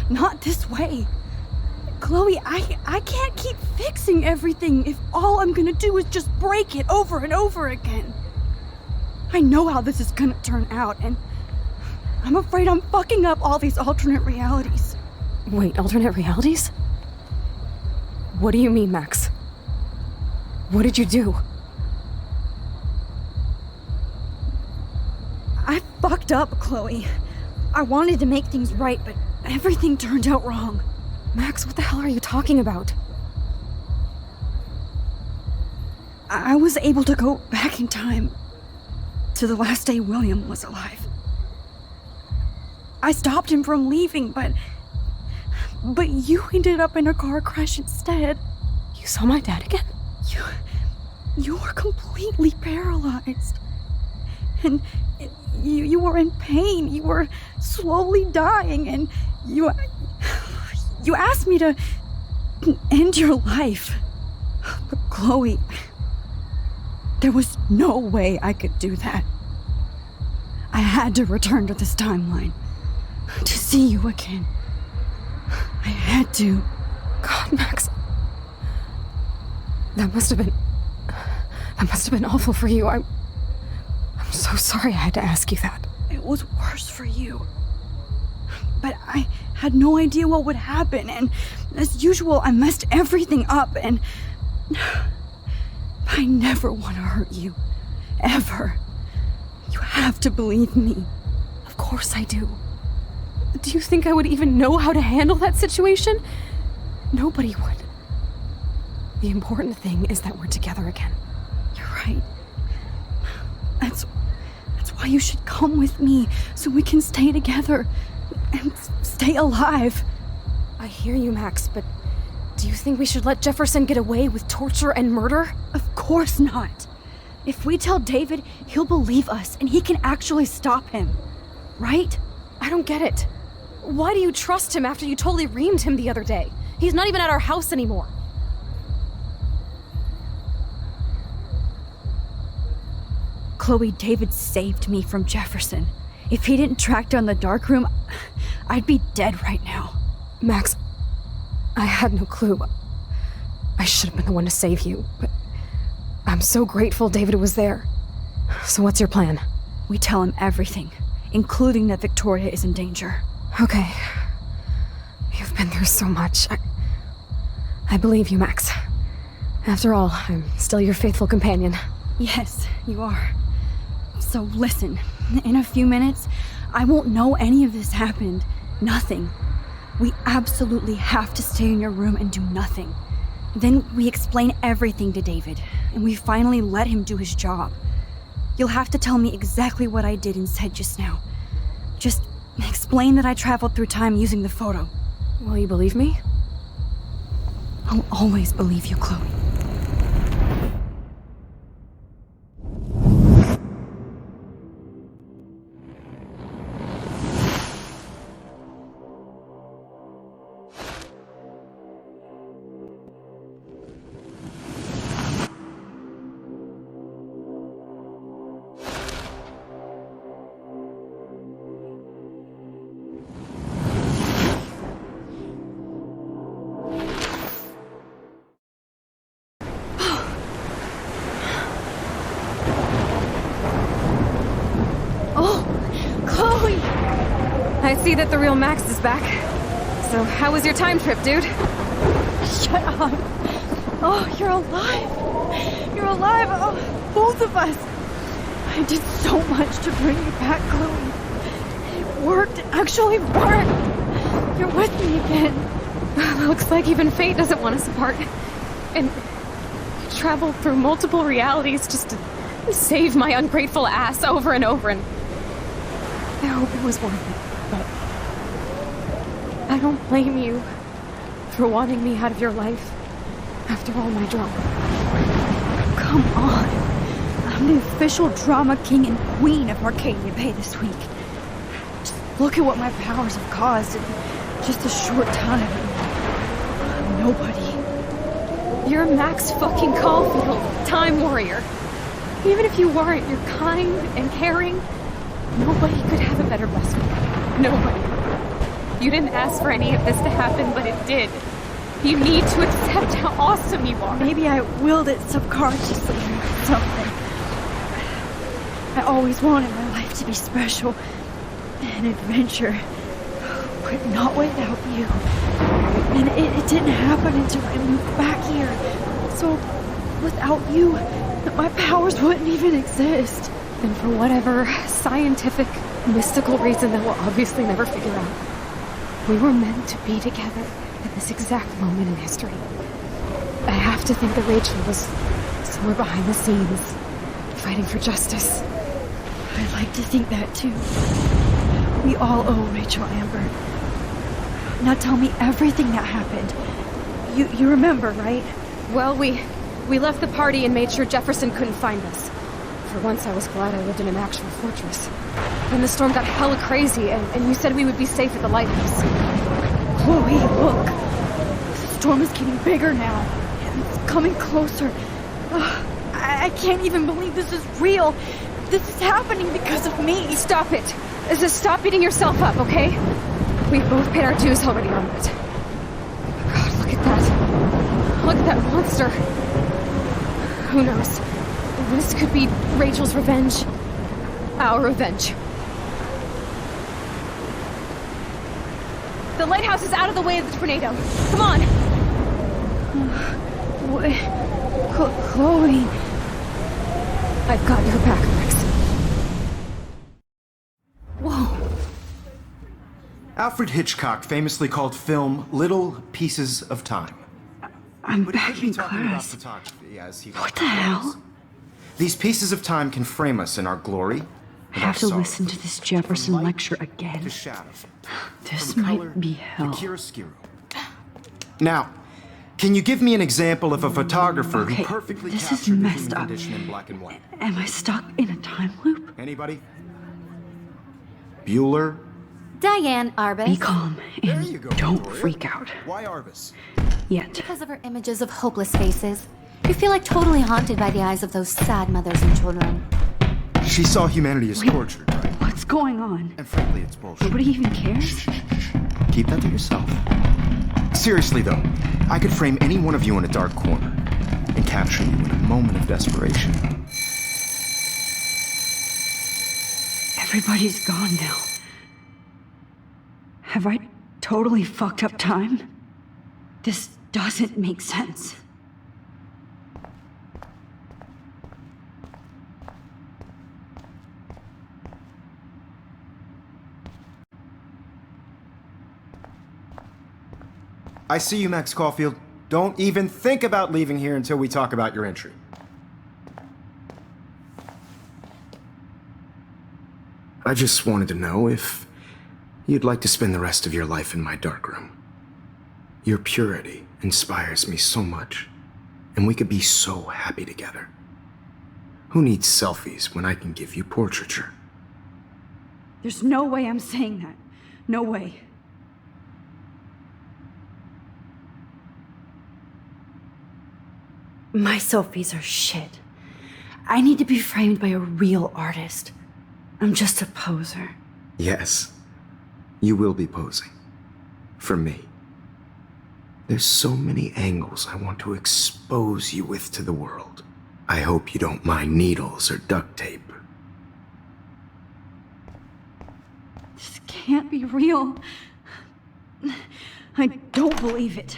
not this way. Chloe, I can't keep fixing everything if all I'm gonna do is just break it over and over again. I know how this is gonna turn out, and I'm afraid I'm fucking up all these alternate realities. Wait, alternate realities? What do you mean, Max? What did you do? I fucked up, Chloe. I wanted to make things right, but everything turned out wrong. Max, what the hell are you talking about? I was able to go back in time to the last day William was alive. I stopped him from leaving, but you ended up in a car crash instead. You saw my dad again? You were completely paralyzed. And you were in pain. You were slowly dying, and you asked me to end your life. But Chloe, there was no way I could do that. I had to return to this timeline to see you again. I had to. God, Max. That must have been awful for you. I'm so sorry I had to ask you that. It was worse for you. But I had no idea what would happen, and as usual, I messed everything up, and I never want to hurt you. Ever. You have to believe me. Of course I do. Do you think I would even know how to handle that situation? Nobody would. The important thing is that we're together again. You're right. That's why you should come with me, so we can stay together and stay alive. I hear you, Max, but do you think we should let Jefferson get away with torture and murder? Of course not. If we tell David, he'll believe us and he can actually stop him. Right? I don't get it. Why do you trust him after you totally reamed him the other day? He's not even at our house anymore. Chloe, David saved me from Jefferson. If he didn't track down the dark room, I'd be dead right now. Max, I had no clue. I should have been the one to save you, but I'm so grateful David was there. So what's your plan? We tell him everything, including that Victoria is in danger. Okay. You've been through so much. I believe you, Max. After all, I'm still your faithful companion. Yes, you are. So listen, in a few minutes, I won't know any of this happened. Nothing. We absolutely have to stay in your room and do nothing. Then we explain everything to David, and we finally let him do his job. You'll have to tell me exactly what I did and said just now. Just explain that I traveled through time using the photo. Will you believe me? I'll always believe you, Chloe. I see that the real Max is back. So, how was your time trip, dude? Shut up. Oh, you're alive. You're alive. Oh, both of us. I did so much to bring you back, Chloe. It worked. It actually worked. You're with me again. Looks like even fate doesn't want us apart. And traveled through multiple realities just to save my ungrateful ass over and over, and I hope it was worth it. But I don't blame you for wanting me out of your life after all my drama. Come on. I'm the official drama king and queen of Arcadia Bay this week. Just look at what my powers have caused in just a short time. I'm nobody. You're Max fucking Caulfield, Time Warrior. Even if you weren't, you're kind and caring. Nobody could have a better best friend. Nobody. You didn't ask for any of this to happen, but it did. You need to accept how awesome you are. Maybe I willed it subconsciously or something. I always wanted my life to be special. An adventure. But not without you. And it didn't happen until I moved back here. So, without you, my powers wouldn't even exist. And for whatever scientific, mystical reason that we'll obviously never figure out, we were meant to be together at this exact moment in history. I have to think that Rachel was somewhere behind the scenes, fighting for justice. I'd like to think that too. We all owe Rachel Amber. Now tell me everything that happened. You remember, right? Well, we left the party and made sure Jefferson couldn't find us. For once, I was glad I lived in an actual fortress. Then the storm got hella crazy, and you said we would be safe at the lighthouse. Chloe, look. The storm is getting bigger now. And it's coming closer. I can't even believe this is real. This is happening because of me. Stop it. Just stop beating yourself up, okay? We've both paid our dues already on it. Oh God, look at that. Look at that monster. Who knows? This could be Rachel's revenge. Our revenge. The lighthouse is out of the way of the tornado. Come on! Chloe... I've got your back, Max. Whoa. Alfred Hitchcock famously called film little pieces of time. I'm back in class. What the hell? These pieces of time can frame us in our glory. I have to listen to this Jefferson lecture again. This might be hell. Now, can you give me an example of a photographer who perfectly this captured is the messed human up. condition in black and white? Am I stuck in a time loop? Anybody? Bueller? Diane Arbus. Be calm and don't freak out. Why Arbus? Yet. Because of her images of hopeless faces. You feel like totally haunted by the eyes of those sad mothers and children. She saw humanity as tortured, right? What's going on? And frankly, it's bullshit. Nobody even cares? Keep that to yourself. Seriously, though, I could frame any one of you in a dark corner and capture you in a moment of desperation. Everybody's gone now. Have I totally fucked up time? This doesn't make sense. I see you, Max Caulfield. Don't even think about leaving here until we talk about your entry. I just wanted to know if you'd like to spend the rest of your life in my darkroom. Your purity inspires me so much, and we could be so happy together. Who needs selfies when I can give you portraiture? There's no way I'm saying that. No way. My selfies are shit. I need to be framed by a real artist. I'm just a poser. Yes, you will be posing. For me. There's so many angles I want to expose you with to the world. I hope you don't mind needles or duct tape. This can't be real. I don't believe it.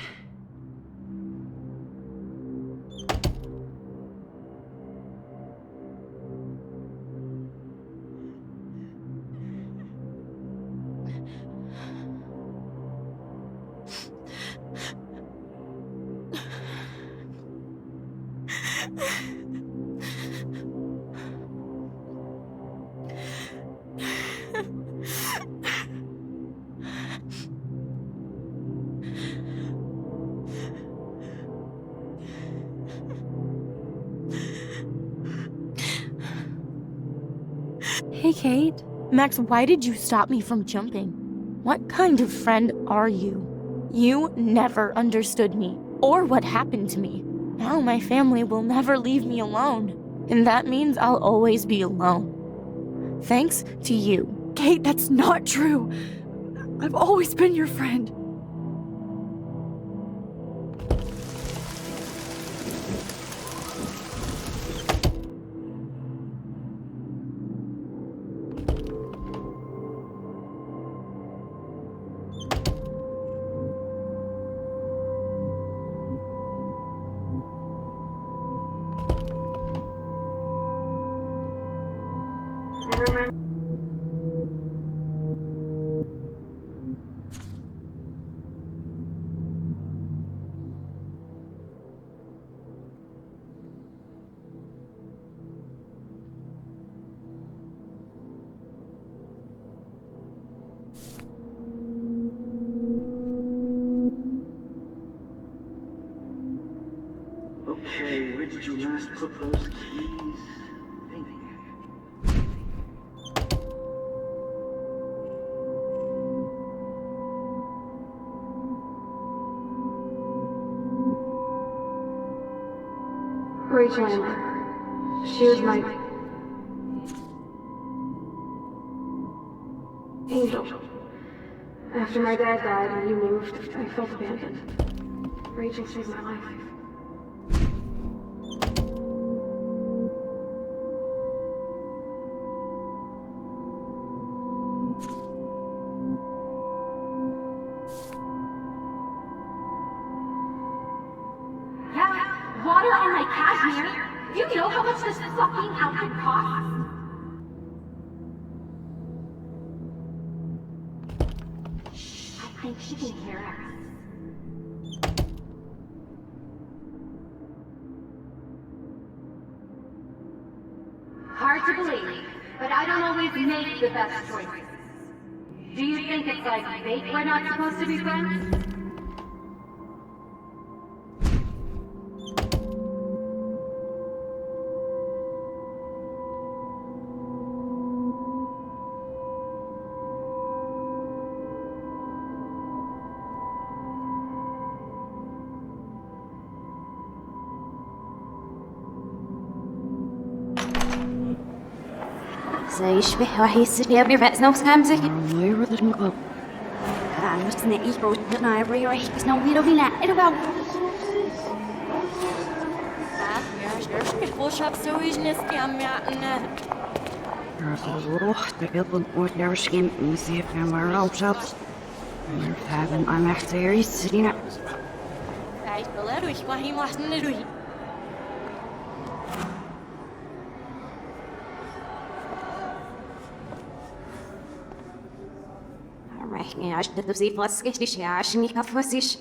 Hey, Kate. Max, why did you stop me from jumping? What kind of friend are you? You never understood me, or what happened to me. Now my family will never leave me alone, and that means I'll always be alone. Thanks to you. Kate, that's not true. I've always been your friend. Okay, where did you last put those keys? Rachel, she was my angel. After my dad died and you moved, I felt abandoned. Rachel saved my life. Water on my cashmere? Do you know how much this fucking outfit costs? I think she can hear us. Hard to believe, but I don't always make the best choices. Do you think it's like fate we're not supposed to be friends? زي يشبه وحيس يا بيرفع سنو سامزك ويرد المقلب أنا مستني إيبو أنا يبري رايح سنو بيرو بينا إلو باو Boodschap sowieso aanmerken. روح تقبل وتلرشكين نسيب كما روبشابس مرتابن I'm echt very serena Hij wil er maar hij mag niet doen. Alright, Ja, ich hätte sie fast richtig, ja, ich nicht auf was ich.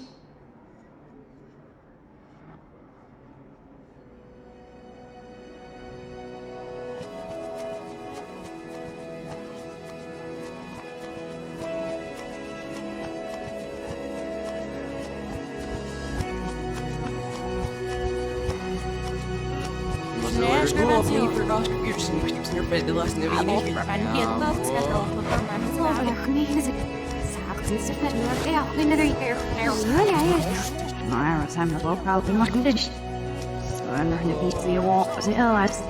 Maar wat zijn we ook al in mijn dus? En nog niet die walk was heel last.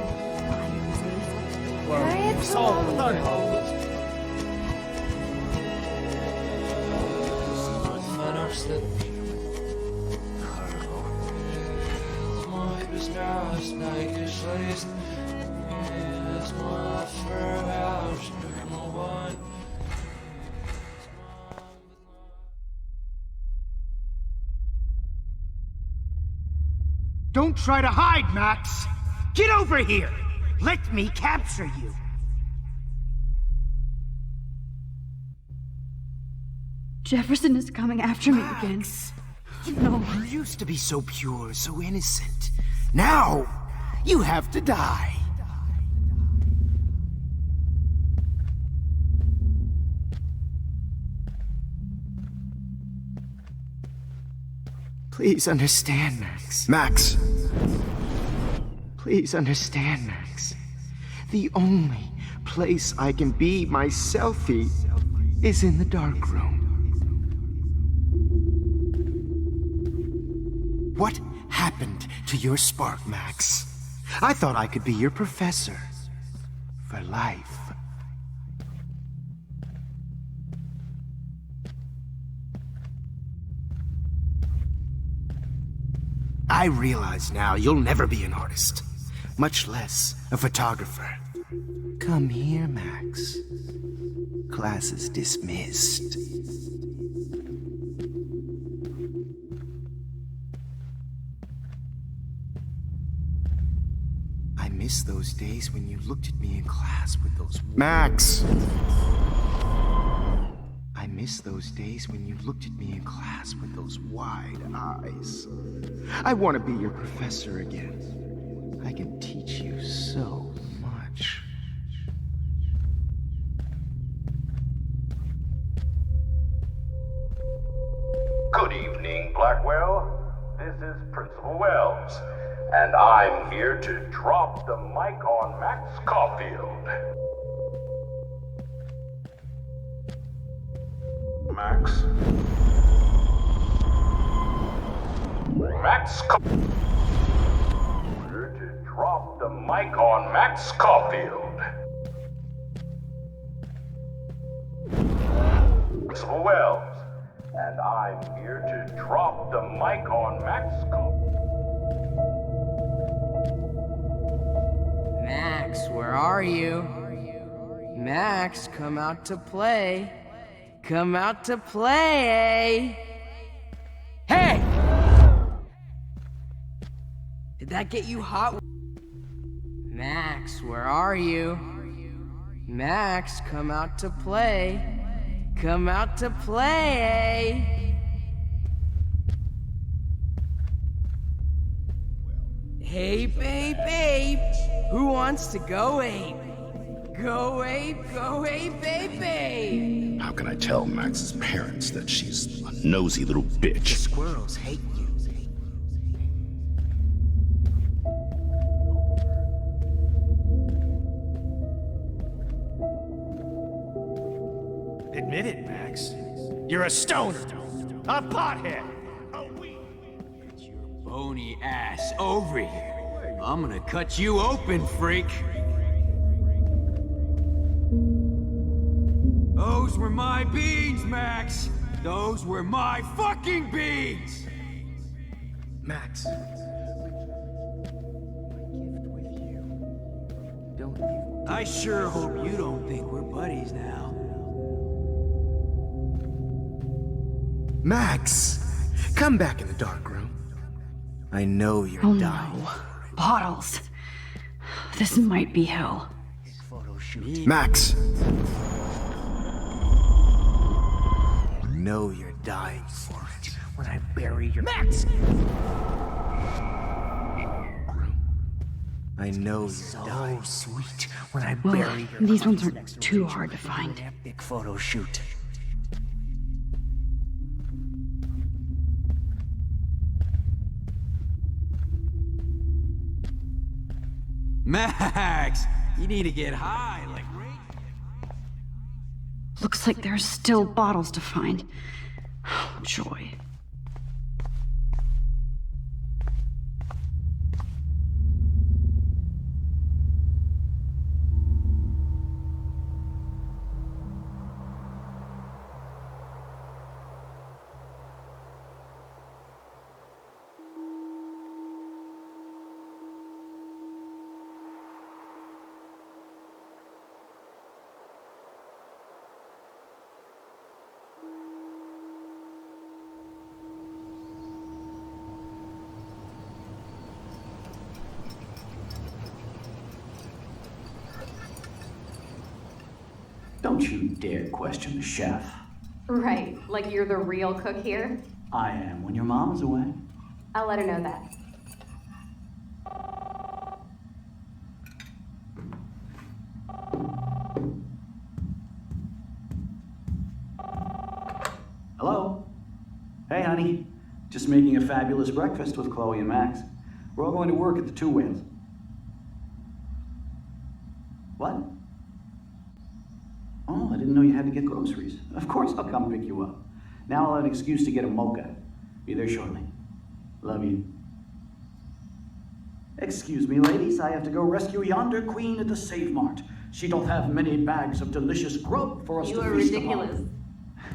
Don't try to hide, Max! Get over here! Let me capture you! Jefferson is coming after me again. No. You used to be so pure, so innocent. Now, you have to die. Please understand, Max. Max! Please understand, Max. The only place I can be myself is in the dark room. What happened to your spark, Max? I thought I could be your professor. For life. I realize now you'll never be an artist, much less a photographer. Come here, Max. Class is dismissed. I miss those days when you looked at me in class with those... Max! I miss those days when you looked at me in class with those wide eyes. I want to be your professor again. I can teach you so much. Good evening, Blackwell. This is Principal Wells, and I'm here to drop the mic on Max Caulfield. Max? Max Caulfield. Here to drop the mic on Max Caulfield. Principal Wells. And I'm here to drop the mic on Max Caulfield. Max, where are you? Max, come out to play. Come out to play. Hey! Did that get you hot? Max, where are you? Max, come out to play. Come out to play. Hey, babe, babe. Who wants to go ape? Go ape, babe, babe. How can I tell Max's parents that she's a nosy little bitch? The squirrels hate you. Admit it, Max. You're a stoner. A pothead. Get your bony ass over here. I'm gonna cut you open, freak. Those were my beans, Max. Those were my fucking beans. Max. I sure hope you don't think we're buddies now. Max! Come back in the dark room. I know you're dying. No. Bottles. This might be hell. Max! know you're dying for it. When I bury your Max! I know you're So dying. sweet when I Well, bury your these ones next aren't to too Rachel hard to in find. an epic photo shoot. Max, you need to get high, like. Looks like there's still bottles to find. Oh, joy. Don't you dare question the chef. Right, like you're the real cook here? I am when your mom is away. I'll let her know that. Hello? Hey, honey. Just making a fabulous breakfast with Chloe and Max. We're all going to work at the Two Whales. What? Oh, I didn't know you had to get groceries. Of course I'll come pick you up. Now I'll have an excuse to get a mocha. Be there shortly. Love you. Excuse me, ladies. I have to go rescue yonder queen at the Save Mart. She doth have many bags of delicious grub for us to feast upon.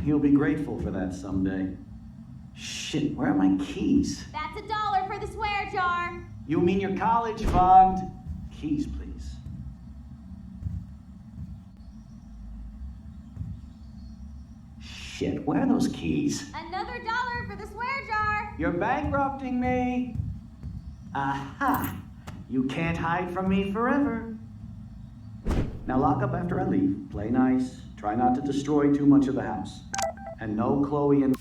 You'll be grateful for that someday. Shit, where are my keys? That's $1 for the swear jar. You mean your college fund? Keys, please. Shit, where are those keys? Another $1 for the swear jar. You're bankrupting me. Aha! You can't hide from me forever. Now lock up after I leave. Play nice. Try not to destroy too much of the house. And no Chloe and...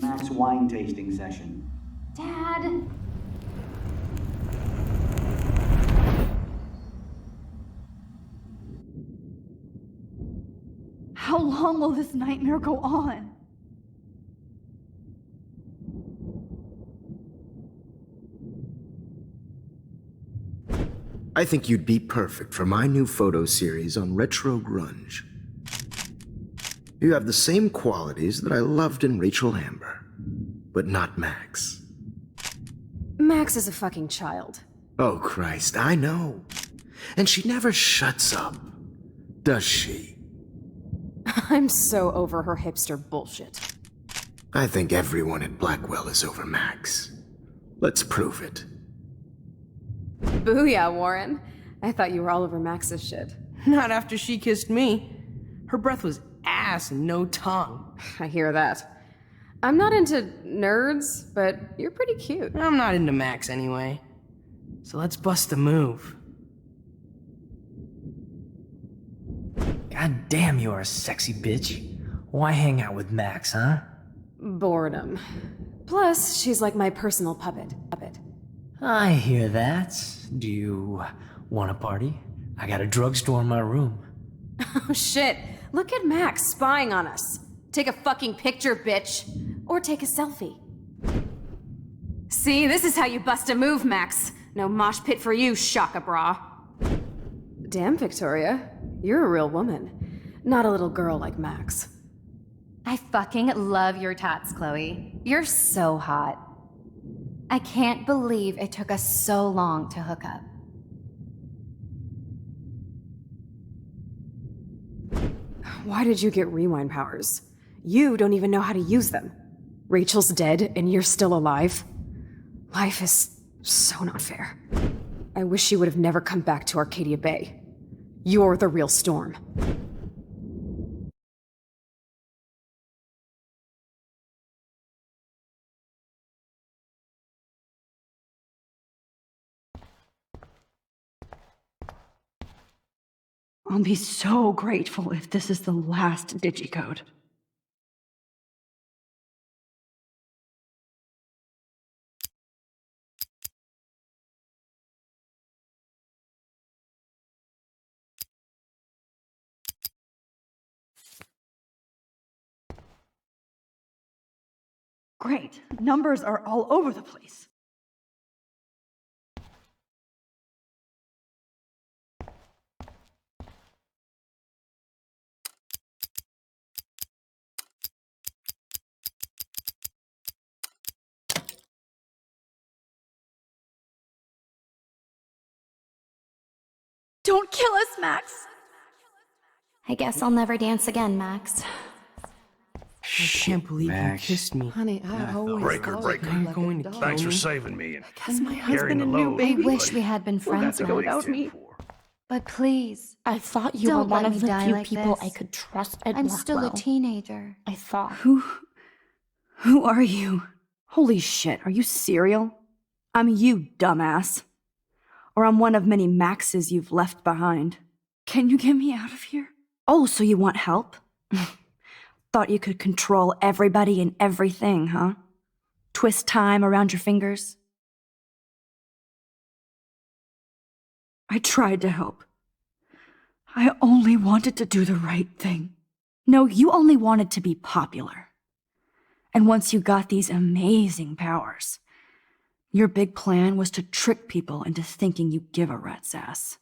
Max wine tasting session. Dad. How long will this nightmare go on? I think you'd be perfect for my new photo series on retro grunge. You have the same qualities that I loved in Rachel Amber, but not Max. Max is a fucking child. Oh, Christ, I know. And she never shuts up, does she? I'm so over her hipster bullshit. I think everyone at Blackwell is over Max. Let's prove it. Booyah, Warren. I thought you were all over Max's shit. Not after she kissed me. Her breath was ass and no tongue. I hear that. I'm not into nerds, but you're pretty cute. I'm not into Max anyway. So let's bust a move. God damn, you are a sexy bitch. Why hang out with Max, huh? Boredom. Plus, she's like my personal puppet. I hear that. Do you want a party? I got a drugstore in my room. Oh shit. Look at Max spying on us. Take a fucking picture, bitch. Or take a selfie. See, this is how you bust a move, Max. No mosh pit for you, Shaka Bra. Damn, Victoria. You're a real woman. Not a little girl like Max. I fucking love your tats, Chloe. You're so hot. I can't believe it took us so long to hook up. Why did you get rewind powers? You don't even know how to use them. Rachel's dead and you're still alive. Life is so not fair. I wish you would have never come back to Arcadia Bay. You're the real Storm. I'll be so grateful if this is the last digicode. Great. Numbers are all over the place. Don't kill us, Max! I guess I'll never dance again, Max. I can't believe Max. you kissed me. Honey, I always Breaker, thought breaker. you You're going to like a kill dog. Thanks for me. saving me and Because my carrying husband the and new load. baby. I wish we had been friends, That's what Max. it's in for. But please, I thought you were don't one let of me the die few like people this. I could trust at I'm still a Blackwell. teenager. I thought. Who are you? Holy shit, are you serial? I'm you, dumbass. Or I'm one of many Maxes you've left behind. Can you get me out of here? Oh, so you want help? Thought you could control everybody and everything, huh? Twist time around your fingers? I tried to help. I only wanted to do the right thing. No, you only wanted to be popular. And once you got these amazing powers, your big plan was to trick people into thinking you give a rat's ass.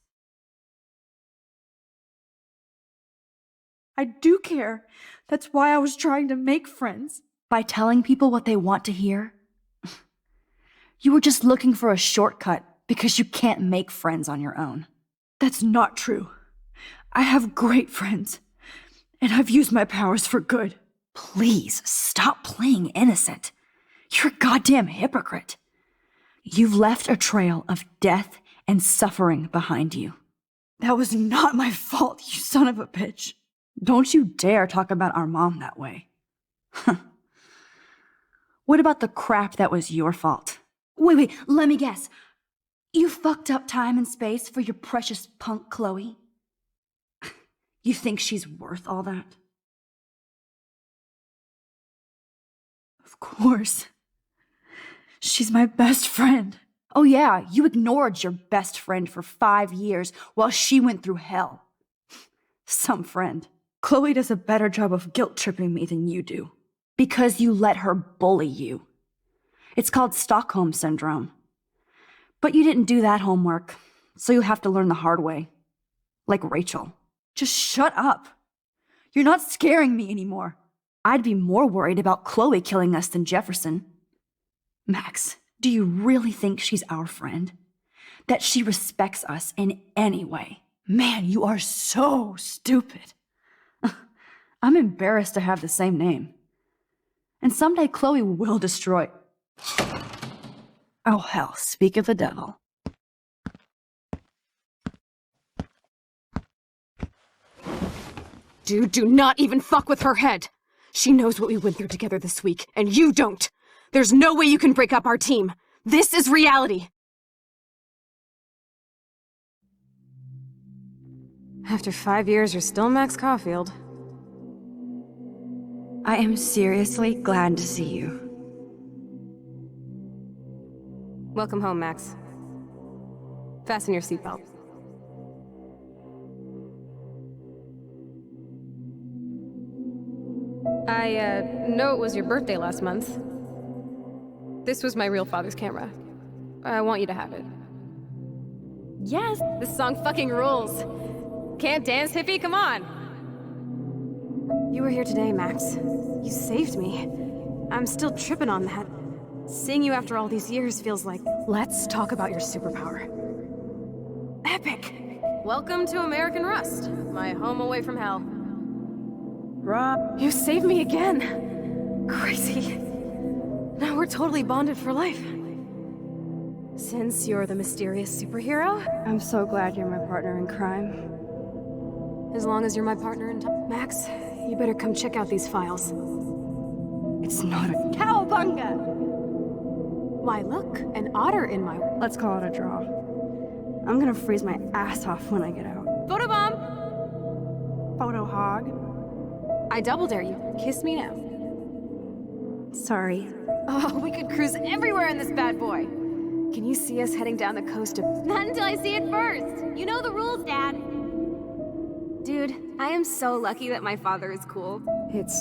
I do care. That's why I was trying to make friends. By telling people what they want to hear? You were just looking for a shortcut because you can't make friends on your own. That's not true. I have great friends, and I've used my powers for good. Please, stop playing innocent. You're a goddamn hypocrite. You've left a trail of death and suffering behind you. That was not my fault, you son of a bitch. Don't you dare talk about our mom that way. What about the crap that was your fault? Wait, let me guess. You fucked up time and space for your precious punk Chloe? You think she's worth all that? Of course. She's my best friend. Oh yeah, you ignored your best friend for 5 years while she went through hell. Some friend. Chloe does a better job of guilt-tripping me than you do. Because you let her bully you. It's called Stockholm Syndrome. But you didn't do that homework, so you'll have to learn the hard way. Like Rachel. Just shut up. You're not scaring me anymore. I'd be more worried about Chloe killing us than Jefferson. Max, do you really think she's our friend? That she respects us in any way? Man, you are so stupid. I'm embarrassed to have the same name. And someday Chloe will destroy... Oh hell, speak of the devil. Dude, do not even fuck with her head. She knows what we went through together this week, and you don't. There's no way you can break up our team. This is reality. After 5 years, you're still Max Caulfield. I am seriously glad to see you. Welcome home, Max. Fasten your seatbelt. I know it was your birthday last month. This was my real father's camera. I want you to have it. Yes, this song fucking rules. Can't dance, hippie? Come on! You were here today, Max. You saved me. I'm still tripping on that. Seeing you after all these years feels like... Let's talk about your superpower. Epic! Welcome to American Rust, my home away from hell. Rob. You saved me again. Crazy. Now we're totally bonded for life. Since you're the mysterious superhero, I'm so glad you're my partner in crime. as long as you're my partner in time. Max, you better come check out these files. It's not a cowabunga! Why, look, an otter in my... Let's call it a draw. I'm gonna freeze my ass off when I get out. Photobomb! Photo hog. I double dare you. Kiss me now. Sorry. Oh, we could cruise everywhere in this bad boy. Can you see us heading down the coast of... Not until I see it first. You know the rules, Dad. Dude, I am so lucky that my father is cool. It's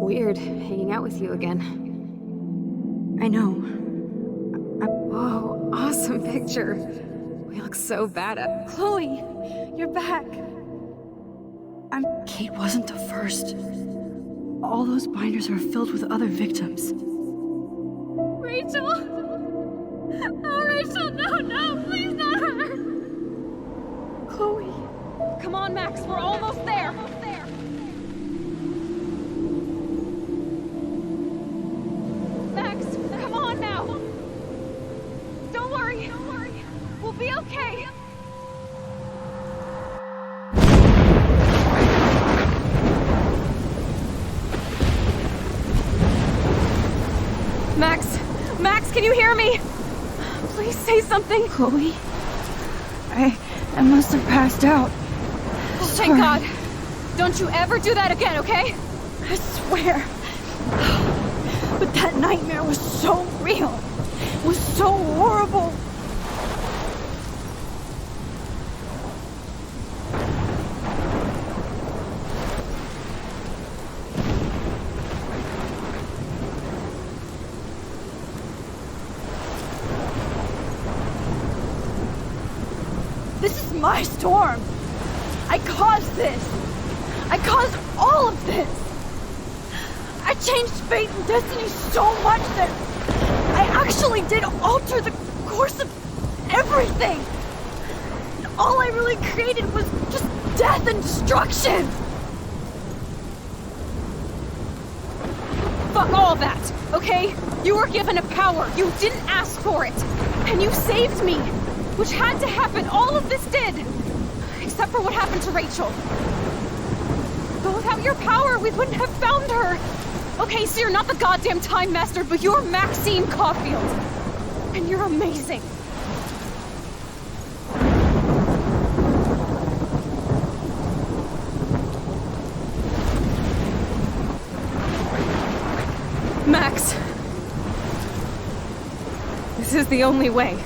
weird hanging out with you again. I know. Whoa, awesome picture. We look so bad at... Chloe, you're back. Kate wasn't the first. All those binders are filled with other victims. Rachel! Oh, Rachel, no, please not her! Chloe. Come on, Max, we're almost there. Max, come on now. Don't worry. We'll be okay. Max, can you hear me? Please say something. Chloe, I must have passed out. Oh, thank God. Don't you ever do that again, okay? I swear. But that nightmare was so real. It was so horrible. This is my storm. I caused this. I caused all of this. I changed fate and destiny so much that I actually did alter the course of everything. And all I really created was just death and destruction. Fuck all that, okay? You were given a power. You didn't ask for it. And you saved me, which had to happen. All of this did. Except for what happened to Rachel. But without your power, we wouldn't have found her. Okay, so you're not the goddamn Time Master, but you're Maxine Caulfield. And you're amazing. Max. This is the only way.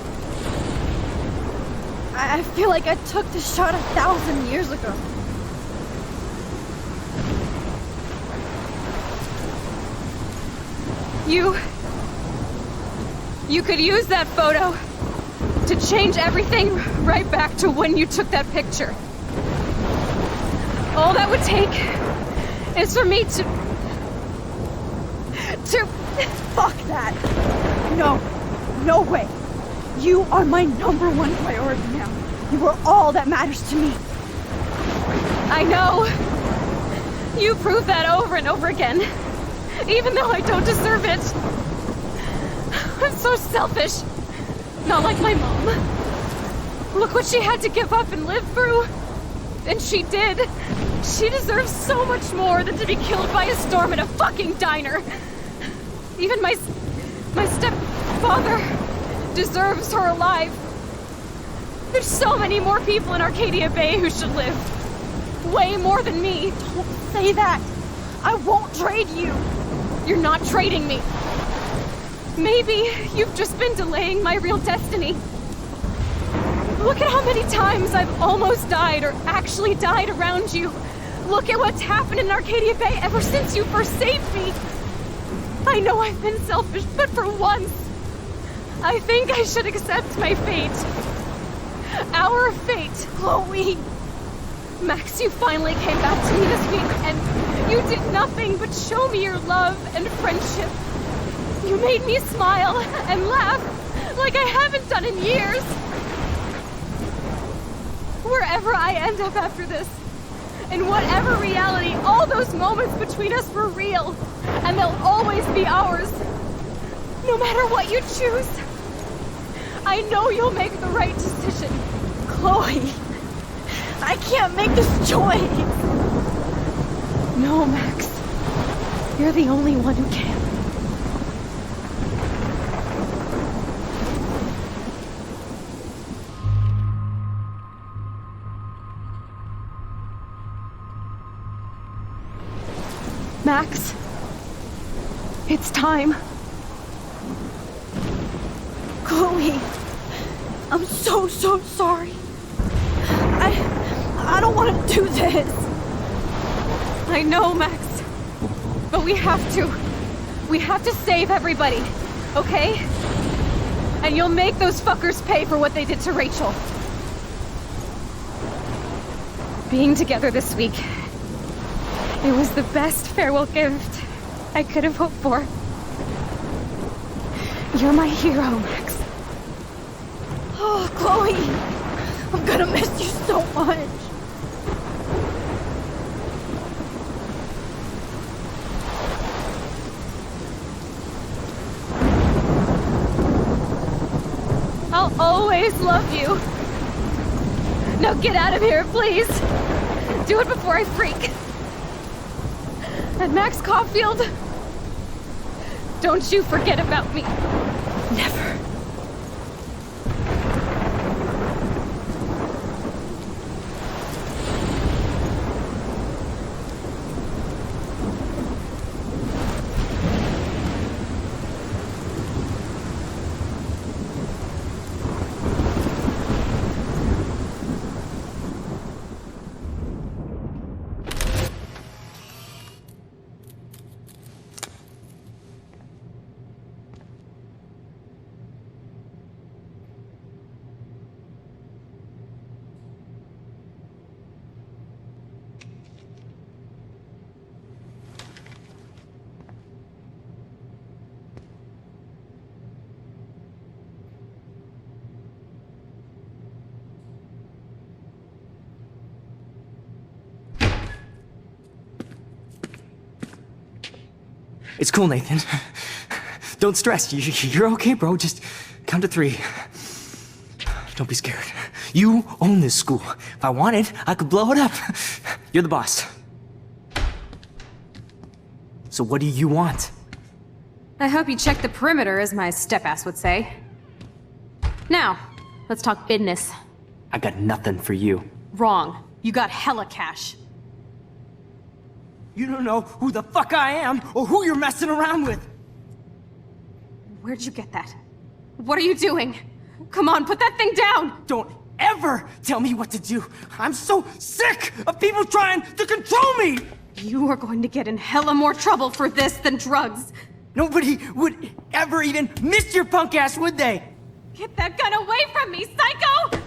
I feel like I took the shot 1,000 years ago. You could use that photo to change everything right back to when you took that picture. All that would take is for me to Fuck that. No way. You are my #1 priority now. You are all that matters to me. I know. You prove that over and over again. Even though I don't deserve it. I'm so selfish. Not like my mom. Look what she had to give up and live through. And she did. She deserves so much more than to be killed by a storm in a fucking diner. Even my stepfather deserves her alive. There's so many more people in Arcadia Bay who should live. Way more than me. Don't say that. I won't trade you. You're not trading me. Maybe you've just been delaying my real destiny. Look at how many times I've almost died or actually died around you. Look at what's happened in Arcadia Bay ever since you first saved me. I know I've been selfish, but for once, I think I should accept my fate. Our fate. Chloe! Max, you finally came back to me this week, and you did nothing but show me your love and friendship. You made me smile and laugh like I haven't done in years. Wherever I end up after this, In whatever reality, all those moments between us were real. And they'll always be ours. No matter what you choose. I know you'll make the right decision. Chloe, I can't make this choice. No, Max. You're the only one who can. Max, it's time. Chloe, I'm so sorry. I don't want to do this. I know, Max. But we have to. We have to save everybody, okay? And you'll make those fuckers pay for what they did to Rachel. Being together this week, it was the best farewell gift I could have hoped for. You're my hero, Max. Oh, Chloe, I'm gonna miss you so much. I'll always love you. Now get out of here, please. Do it before I freak. And Max Caulfield, don't you forget about me. Never. It's cool, Nathan. Don't stress. You're okay, bro. Just count to 3. Don't be scared. You own this school. If I wanted, I could blow it up. You're the boss. So what do you want? I hope you check the perimeter, as my step-ass would say. Now, let's talk business. I got nothing for you. Wrong. You got hella cash. You don't know who the fuck I am or who you're messing around with. Where'd you get that? What are you doing? Come on, put that thing down! Don't ever tell me what to do. I'm so sick of people trying to control me! You are going to get in hella more trouble for this than drugs. Nobody would ever even miss your punk ass, would they? Get that gun away from me, psycho!